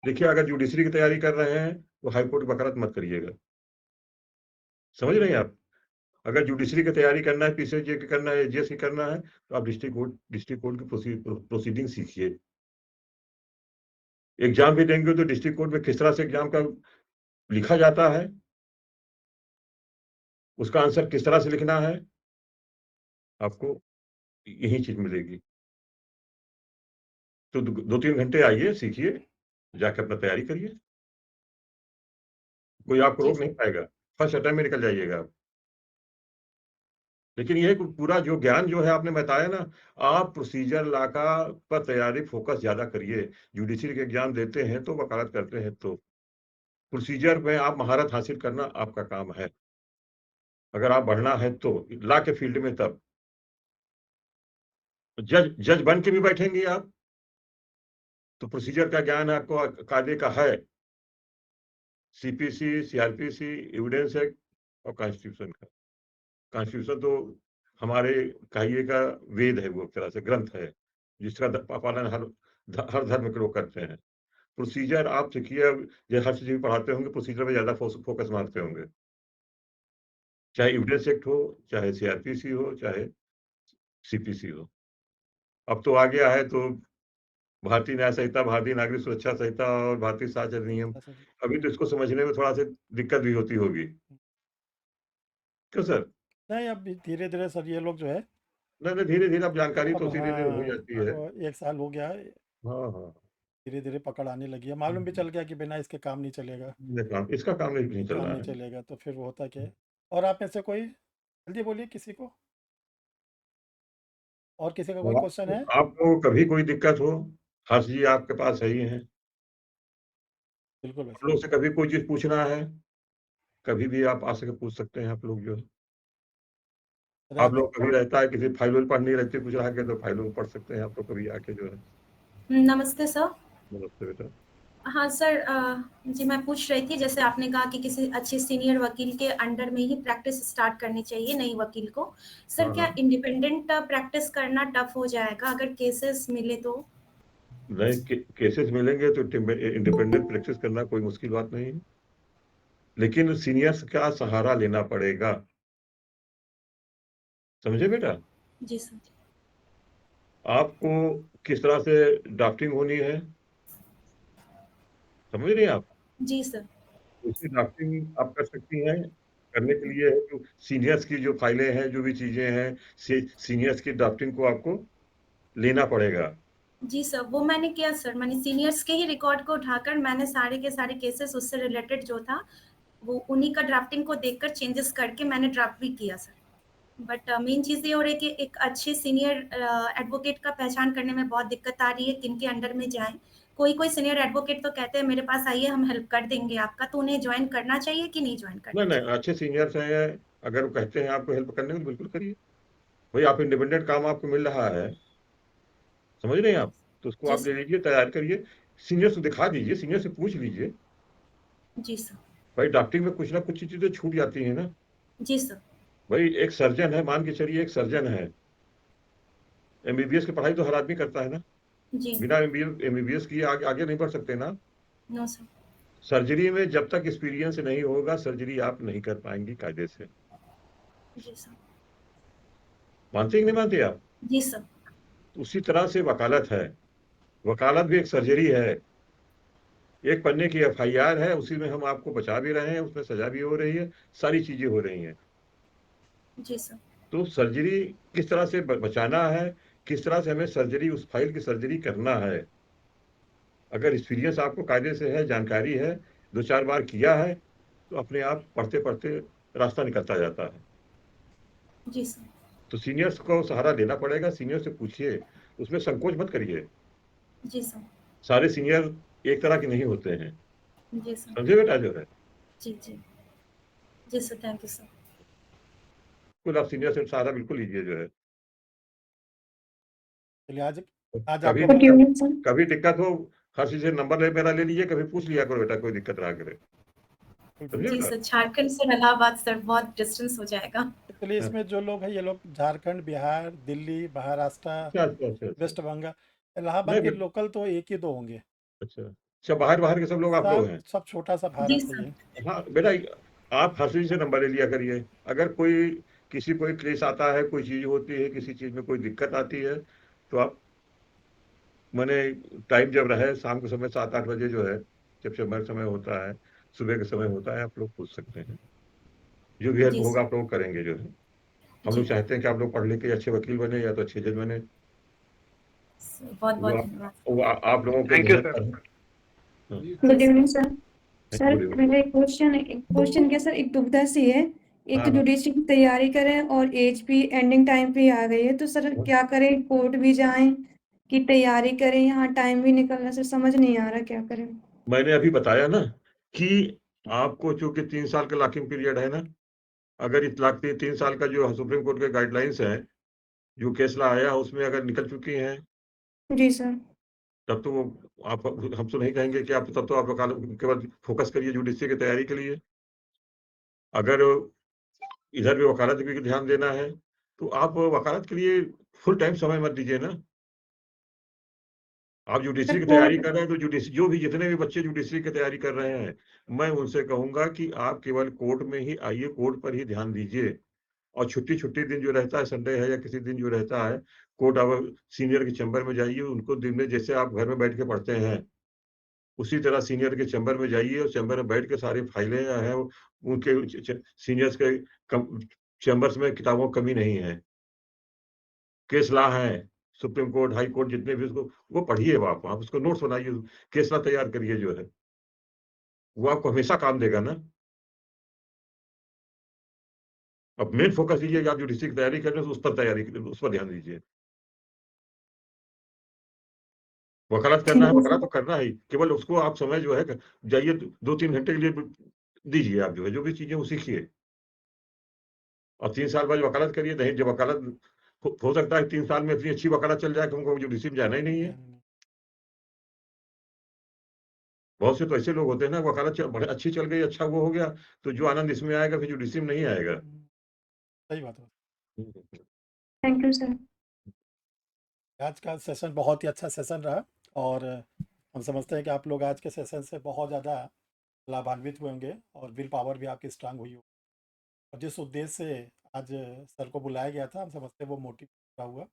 S9: देखिए अगर जुडिशरी की तैयारी कर रहे हैं तो हाई कोर्ट वकालत मत करिएगा, समझ रहे हैं आप? अगर जुडिशरी की तैयारी करना है, पीसीजे की करना है, एजीएस की करना है, तो आप डिस्ट्रिक्ट कोर्ट की प्रोसीडिंग सीखिए। एग्जाम भी देंगे तो डिस्ट्रिक्ट कोर्ट में किस तरह से एग्जाम का लिखा जाता है, उसका आंसर किस तरह से लिखना है, आपको यही चीज मिलेगी। तो 2-3 घंटे आइए, सीखिए, जाके अपना तैयारी करिए, कोई आपको रोक नहीं पाएगा, फर्स्ट अटेम्प्ट में निकल जाइएगा आप। लेकिन ये पूरा जो ज्ञान जो है आपने बताया ना, आप प्रोसीजर ला का पर तैयारी फोकस ज्यादा करिए। जुडिशरी के एग्जाम देते हैं तो वकालत करते हैं तो प्रोसीजर में आप महारत हासिल करना आपका काम है। अगर आप बढ़ना है तो ला के फील्ड में, तब जज बन के भी बैठेंगे आप तो प्रोसीजर का ज्ञान आपको कायदे का है, सीपीसी, सीआरपीसी, एविडेंस एक्ट और कॉन्स्टिट्यूशन का। कॉन्स्टिट्यूशन तो हमारे कहिए का वेद है, वो एक तरह से ग्रंथ है जिसका पालन हर धर्म के लोग करते हैं। प्रोसीजर आप सीखिए, जैसे हर चीज पढ़ाते होंगे प्रोसीजर में ज्यादा फोकस मारते होंगे, चाहे एविडेंस एक्ट हो, चाहे सीआरपीसी हो, चाहे सीपीसी हो। अब तो आ गया है तो भारतीय न्याय संहिता, भारतीय नागरिक सुरक्षा संहिता और भारतीय साक्ष्य अधिनियम। अभी तो इसको समझने में थोड़ा सा दिक्कत भी होती होगी, क्यों सर?
S10: नहीं अब धीरे धीरे सर ये लोग जो है
S9: नहीं धीरे धीरे अब जानकारी तो
S10: अब
S9: धीरे धीरे हो जाती है।
S10: तो 1 साल हो गया है,
S9: हाँ हाँ,
S10: धीरे धीरे पकड़ आने लगी है, मालूम भी चल गया कि बिना इसके काम नहीं चलेगा,
S9: इसका काम नहीं चल
S10: काम
S9: रहा
S10: नहीं
S9: है।
S10: चलेगा, तो फिर वो होता क्या है। और आप में से कोई जल्दी बोलिए, किसी को और किसी का कोई क्वेश्चन है?
S9: आपको कभी कोई दिक्कत हो, हर्ष जी आपके पास सही है,
S10: बिल्कुल
S9: आप लोग से कभी कोई चीज पूछना है, कभी भी आप आ सके पूछ सकते हैं। आप लोग जो है, आप लोग कभी रहता है किसी फाइल पढ़नी रहती है कुछ आके, तो फाइलों पढ़ सकते हैं आप लोग कभी आके जो है।
S6: नमस्ते सर।
S9: नमस्ते बेटा।
S6: हाँ सर, जी मैं पूछ रही थी, जैसे आपने कहा कि किसी अच्छे सीनियर वकील के अंडर में ही प्रैक्टिस स्टार्ट करनी चाहिए नई वकील को। सर
S9: हाँ
S6: क्या
S9: हाँ,
S6: इंडिपेंडेंट प्रैक्टिस करना टफ हो जाएगा अगर केसेस मिले तो?
S9: नहीं केसेस मिलेंगे तो इंडिपेंडेंट प्रैक्टिस करना कोई मुश्किल बात नहीं है, लेकिन सीनियर्स का सहारा लेना पड़ेगा, समझे बेटा।
S6: जी सर।
S9: आपको किस तरह से ड्राफ्टिंग होनी है, समझ रही हैं आप।
S6: जी सर।
S9: उसकी ड्राफ्टिंग आप कर सकती हैं। करने के लिए जो सीनियर्स की जो फाइलें हैं, जो भी चीजें हैं, सीनियर्स की ड्राफ्टिंग को आपको लेना पड़ेगा।
S6: जी सर, वो मैंने किया सर। मैंने सीनियर्स के ही रिकॉर्ड को उठाकर मैंने सारे के सारे केसेस उससे रिलेटेड जो था वो उन्हीं का ड्राफ्टिंग को देखकर चेंजेस करके मैंने ड्राफ्ट भी किया सर। बट मेन चीज़ ये हो रही है कि एक अच्छे सीनियर एडवोकेट का पहचान करने में बहुत दिक्कत आ रही है, किनके अंडर में जाएं। कोई सीनियर एडवोकेट तो कहते हैं मेरे पास आइए हम हेल्प कर देंगे आपका, तो उन्हें ज्वाइन करना चाहिए कि नहीं ज्वाइन करना
S9: नहीं
S6: चाहिए?
S9: नहीं, अच्छे सीनियर्स हैं, अगर वो कहते हैं आपको हेल्प करने को, बिल्कुल करिए। भाई आप इंडिपेंडेंट काम आपको मिल रहा है, समझ रहे हैं आप, तो उसको
S6: जी
S9: आप ले
S6: सर।
S9: लीजिए, तैयार करिए, सीनियर से दिखा दीजिए, सीनियर से पूछ लीजिए।
S6: जी सर।
S9: भाई ड्राफ्टिंग में कुछ ना कुछ चीजें छूट जाती हैं ना।
S6: जी सर।
S9: भाई एक सर्जन है, मान के चलिए एक सर्जन है, एमबीबीएस की पढ़ाई तो हर आदमी करता है ना,
S6: जी।
S9: बिना एमबीबीएस किए आगे नहीं बढ़ सकते ना।
S6: No sir.
S9: सर्जरी में जब तक एक्सपीरियंस नहीं होगा, सर्जरी आप नहीं कर पाएंगी कायदे से।
S6: जी सर।
S9: मानते हैं कि नहीं मानते आप।
S6: जी सर।
S9: उसी तरह से वकालत है, वकालत भी एक सर्जरी है। एक पन्ने की एफआईआर है, उसी में हम आपको बचा भी रहे हैं, उसमें सजा भी हो रही है, सारी चीजें हो रही हैं।
S6: जी सर।
S9: तो सर्जरी किस तरह से बचाना है, किस तरह से हमें सर्जरी, उस फाइल की सर्जरी करना है, अगर एक्सपीरियंस आपको कायदे से है, जानकारी है, 2-4 बार किया है, तो अपने आप पढ़ते पढ़ते रास्ता निकलता जाता है।
S6: जी सर।
S9: तो सीनियर्स को सहारा लेना पड़ेगा, सीनियर से पूछिए, उसमें संकोच मत करिए।
S6: जी सर।
S9: सारे सीनियर एक तरह के नहीं होते हैं,
S6: जी सर।
S9: समझे बेटा जो है।
S6: जी जी। जी सर, थैंक यू सर।
S9: बिल्कुल आप सीनियर से सहारा बिल्कुल लीजिए जो है।
S10: चलिए आज आज
S9: कभी
S10: आपको
S9: दिक्कत कभी दिक्कत हो, हर चीज से नंबर मेरा ले लीजिए, कभी पूछ लिया करो बेटा, कोई दिक्कत रहा करे, समझे
S6: जी
S9: बेटा।
S6: सर, झारखंड से इलाहाबाद सर बहुत डिस्टेंस हो जाएगा।
S10: चलिए इसमें जो लोग हैं ये लोग झारखंड, बिहार, दिल्ली, महाराष्ट्र,
S9: अच्छा अच्छा अच्छा अच्छा।
S10: वेस्ट बंगाल, इलाहाबाद
S9: नहीं
S10: के लोकल तो एक ही दो होंगे।
S9: अच्छा अच्छा, बाहर बाहर के सब लोग आप लोग हैं।
S10: सब छोटा सा
S6: जी
S10: भारत है
S6: सर।
S10: ये।
S9: हाँ बेटा, आप हर चीज से नंबर ले लिया करिए। अगर कोई किसी कोई केस आता है, कोई चीज होती है, किसी चीज में कोई दिक्कत आती है, तो आप मैंने टाइम जब रहे शाम के समय 7-8 बजे जो है, जब समय होता है, सुबह के समय होता है, आप लोग पूछ सकते हैं। जो भी हेल्प
S6: जी
S9: होगा
S6: सर।
S9: आप लोग करेंगे जो है। हम लोग
S6: जी
S9: चाहते हैं कि आप लोग पढ़ लिख के अच्छे वकील बने या तो अच्छे जज बने।
S6: बहुत
S9: वो
S6: बहुत
S9: आप,
S6: धन्यवाद।
S9: आप लोगों के
S2: थैंक यू
S9: मेहनत
S2: सर।
S9: पर है। हाँ,
S8: good evening sir. Sir
S9: good evening.
S8: मेरा एक क्वेश्चन क्या सर, एक दुविधा सी है। एक
S9: हाँ हाँ।
S8: जुडिशरी की तैयारी करें और एज भी एंडिंग टाइम पे आ गई है, तो सर क्या करें, कोर्ट भी जाएं कि तैयारी करें, यहाँ टाइम भी निकल रहा, सर समझ नहीं आ रहा क्या करें।
S9: मैंने अभी बताया ना कि आपको चूंकि 3 साल का लॉकिंग पीरियड है ना, अगर इस 3 साल का जो सुप्रीम कोर्ट के गाइडलाइंस है, जो फैसला आया उसमें अगर निकल चुकी हैं,
S8: जी सर।
S9: तब तो वो आप, हम तो नहीं कहेंगे कि आप, तब तो आप वकालत के बाद फोकस करिए जुडिशरी की तैयारी के लिए। अगर इधर भी वकालत भी ध्यान देना है, तो आप वकालत के लिए फुल टाइम समय मत दीजिए ना। आप जुडिशरी
S8: सर
S9: की तैयारी
S8: कोर्ट
S9: कर रहे हैं, तो जो भी जितने भी बच्चे जुडिशरी की तैयारी कर रहे हैं, मैं उनसे कहूंगा कि आप केवल कोर्ट में ही आइए, कोर्ट पर ही ध्यान दीजिए। और छुट्टी दिन जो रहता है, संडे है या किसी दिन जो रहता है, कोर्ट अब सीनियर के चैम्बर में जाइए, उनको दिन में जैसे आप घर में बैठ के पढ़ते हैं, उसी तरह सीनियर के चैम्बर में जाइए, और चैम्बर में बैठ के सारी फाइलें हैं, उनके सीनियर्स के चैम्बर्स में किताबों की कमी नहीं है, केस लॉ है, सुप्रीम कोर्ट, हाई कोर्ट, जितने भी, उसको वो पढ़िए, आप उसको नोट्स बनाइए, केस लॉ तैयार करिए जो है, वो आपको हमेशा काम देगा ना। अब मेन फोकस लीजिए कि आप जुडिशरी की तैयारी कर रहे हैं, तो उस पर तैयारी, उस पर ध्यान दीजिए। वकालत करना है,
S8: ठीक है
S9: वकालत
S8: सर।
S9: तो करना है ही, केवल उसको आप समय जो है जाइए, 2-3 घंटे के लिए दीजिए, आप जो है जो भी चीजें वो सीखिए, और 3 साल बाद वकालत करिए। नहीं, जब वकालत हो सकता है 3 साल में इतनी अच्छी वकालत चल जाए कि हमको जुडिशरी में जाना ही नहीं है। बहुत से तो ऐसे लोग होते हैं ना, वकालत बड़े अच्छी चल गई, अच्छा वो हो गया, तो जो आनंद इसमें आएगा फिर जुडिशरी में नहीं आएगा।
S10: सही बात है।
S8: Thank you sir.
S10: आज का सेशन बहुत ही अच्छा सेशन रहा और हम समझते हैं कि आप लोग आज के सेशन से बहुत ज़्यादा लाभान्वित हुए होंगे और विल पावर भी आपकी स्ट्रांग हुई होगी। और जिस उद्देश्य से आज सर को बुलाया गया था, हम समझते हैं वो मोटिव पूरा हुआ।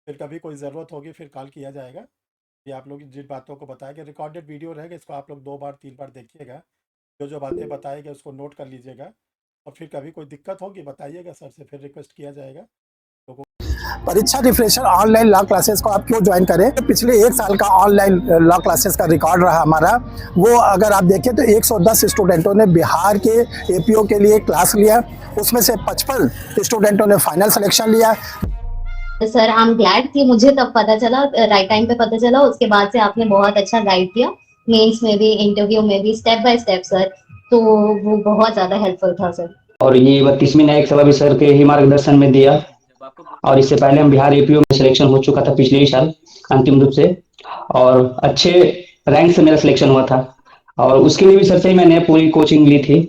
S10: फिर कभी कोई ज़रूरत होगी फिर कॉल किया जाएगा। ये आप लोग जिन बातों को बताया कि रिकॉर्डेड वीडियो रहेगा, इसको आप लोग 2 बार 3 बार देखिएगा, जो बातें बताएगा उसको नोट कर लीजिएगा और फिर कभी कोई दिक्कत होगी बताइएगा सर से, फिर रिक्वेस्ट किया जाएगा।
S14: परीक्षा रिफ्रेशर ऑनलाइन लॉ क्लासेस को आप क्यों ज्वाइन करें? पिछले 1 साल का ऑनलाइन लॉ क्लासेस का रिकॉर्ड रहा हमारा, वो अगर आप देखें तो 110 स्टूडेंटों ने बिहार के एपीओ के लिए क्लास लिया, उसमें से 55 स्टूडेंटों ने फाइनल सिलेक्शन लिया।
S15: सर आई एम ग्लैड कि मुझे तब पता चला, राइट टाइम पे पता चला, उसके बाद से आपने बहुत अच्छा गाइड किया, मेंस में भी इंटरव्यू में भी स्टेप बाय स्टेप सर, तो वो बहुत ज्यादा हेल्पफुल था सर।
S16: और ये 32वीं न्यायिक सभा भी सर के ही मार्गदर्शन में दिया और इससे पहले हम बिहार एपीओ में सिलेक्शन हो चुका था पिछले ही साल अंतिम रूप से, और अच्छे रैंक से मेरा सिलेक्शन हुआ था और उसके लिए भी सर से मैंने पूरी कोचिंग ली थी।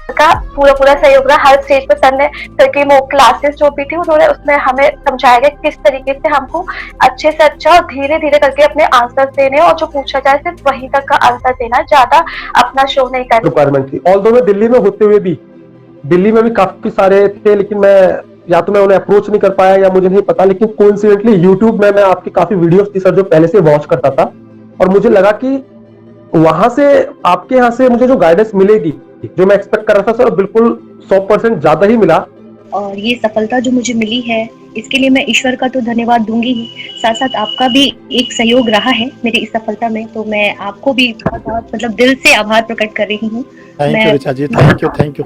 S17: का पूरा सहयोग रहा हर स्टेज पे। सर ने सर की वो क्लासेस जो भी थी उन्होंने उसमें हमें समझाया गया किस तरीके से हमको अच्छे से अच्छा और धीरे धीरे करके अपने आंसर देने और जो पूछा जाए सिर्फ वहीं तक का आंसर देना, ज्यादा अपना शो नहीं करना।
S18: रिक्वायरमेंट थी। ऑल्दो मैं दिल्ली में होते हुए भी, दिल्ली में भी काफी सारे थे, लेकिन मैं या तो मैं उन्हें अप्रोच नहीं कर पाया या मुझे नहीं पता, लेकिन कोइंसिडेंटली यूट्यूब में मैं आपकी काफी वीडियोस थी सर जो पहले से वॉच करता था और मुझे लगा कि वहां से आपके यहाँ से मुझे जो गाइडेंस मिलेगी जो मैं एक्सपेक्ट कर रहा था सर बिल्कुल 100% ज्यादा ही मिला।
S19: और ये सफलता जो मुझे मिली है इसके लिए मैं ईश्वर का तो धन्यवाद दूंगी ही, साथ साथ आपका भी एक सहयोग रहा है मेरी इस सफलता में, तो मैं आपको भी बहुत मतलब दिल से आभार प्रकट कर रही हूँ।
S10: Thank you Richa ji, thank you.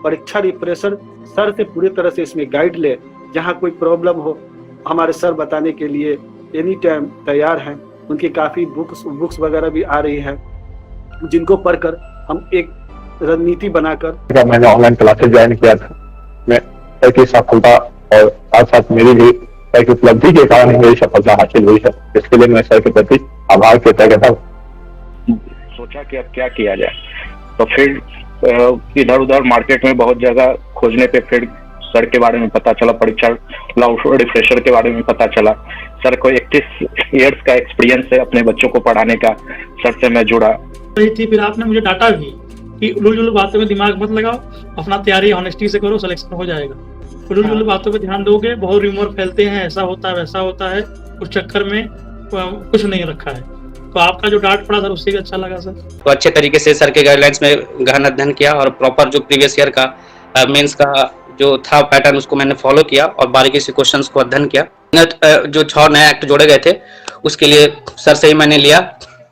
S20: परीक्षा रिफ्रेशर सर से पूरी तरह से इसमें गाइड ले, जहाँ कोई प्रॉब्लम हो हमारे सर बताने के लिए एनी टाइम तैयार हैं। उनकी काफी बुक्स वगैरह भी आ रही है जिनको पढ़कर हम एक रणनीति बनाकर।
S21: मैंने ऑनलाइन क्लासेस ज्वाइन किया था, मैं सर की सफलता और साथ साथ मेरी भी सर की उपलब्धि के कारण मेरी सफलता हासिल हुई है, इसके लिए मैं सर के प्रति आभार व्यक्त करता हूँ।
S22: सोचा कि अब क्या किया जाए, तो फिर इधर उधर मार्केट में बहुत जगह खोजने पे फिर सर के बारे में पता चला, परीक्षा लॉ रिफ्रेशर के बारे में पता चला। सर को 31 इयर्स का एक्सपीरियंस है अपने बच्चों को पढ़ाने का, सर से मैं जुड़ा।
S23: फिर आपने मुझे डांटा भी कि उलझुल बातों में दिमाग मत लगाओ, अपना तैयारी ऑनेस्टी से करो, सिलेक्शन हो जाएगा। उलझुल बातों पे ध्यान दोगे, बहुत रिमोर फैलते हैं, ऐसा होता है वैसा होता है, उस चक्कर में कुछ नहीं रखा है। तो आपका जो डांट पड़ा सर उससे भी अच्छा लगा सर।
S24: तो अच्छे तरीके से सर के गाइडलाइंस में गहन अध्ययन किया और प्रॉपर जो प्रीवियस ईयर का मेंस का जो था पैटर्न उसको मैंने फॉलो किया और बारीकी से क्वेश्चंस को अध्ययन किया। जो 6 नए एक्ट जोड़े गए थे उसके लिए सर से ही मैंने लिया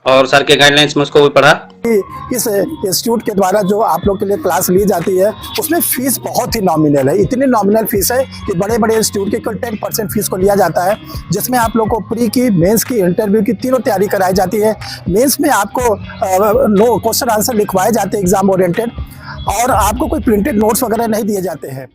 S24: और सर के गाइडलाइंस में उसको भी पढ़ा।
S14: इस इंस्टीट्यूट के द्वारा जो आप लोग के लिए क्लास ली जाती है उसमें फीस बहुत ही नॉमिनल है, इतनी नॉमिनल फीस है कि बड़े बड़े इंस्टीट्यूट की कुल 10% फीस को लिया जाता है, जिसमें आप लोग को प्री की, मेंस की, इंटरव्यू की तीनों तैयारी कराई जाती है। मेंस में आपको क्वेश्चन आंसर लिखवाए जाते हैं एग्जाम ओरिएंटेड, और आपको कोई प्रिंटेड नोट्स वगैरह नहीं दिए जाते हैं।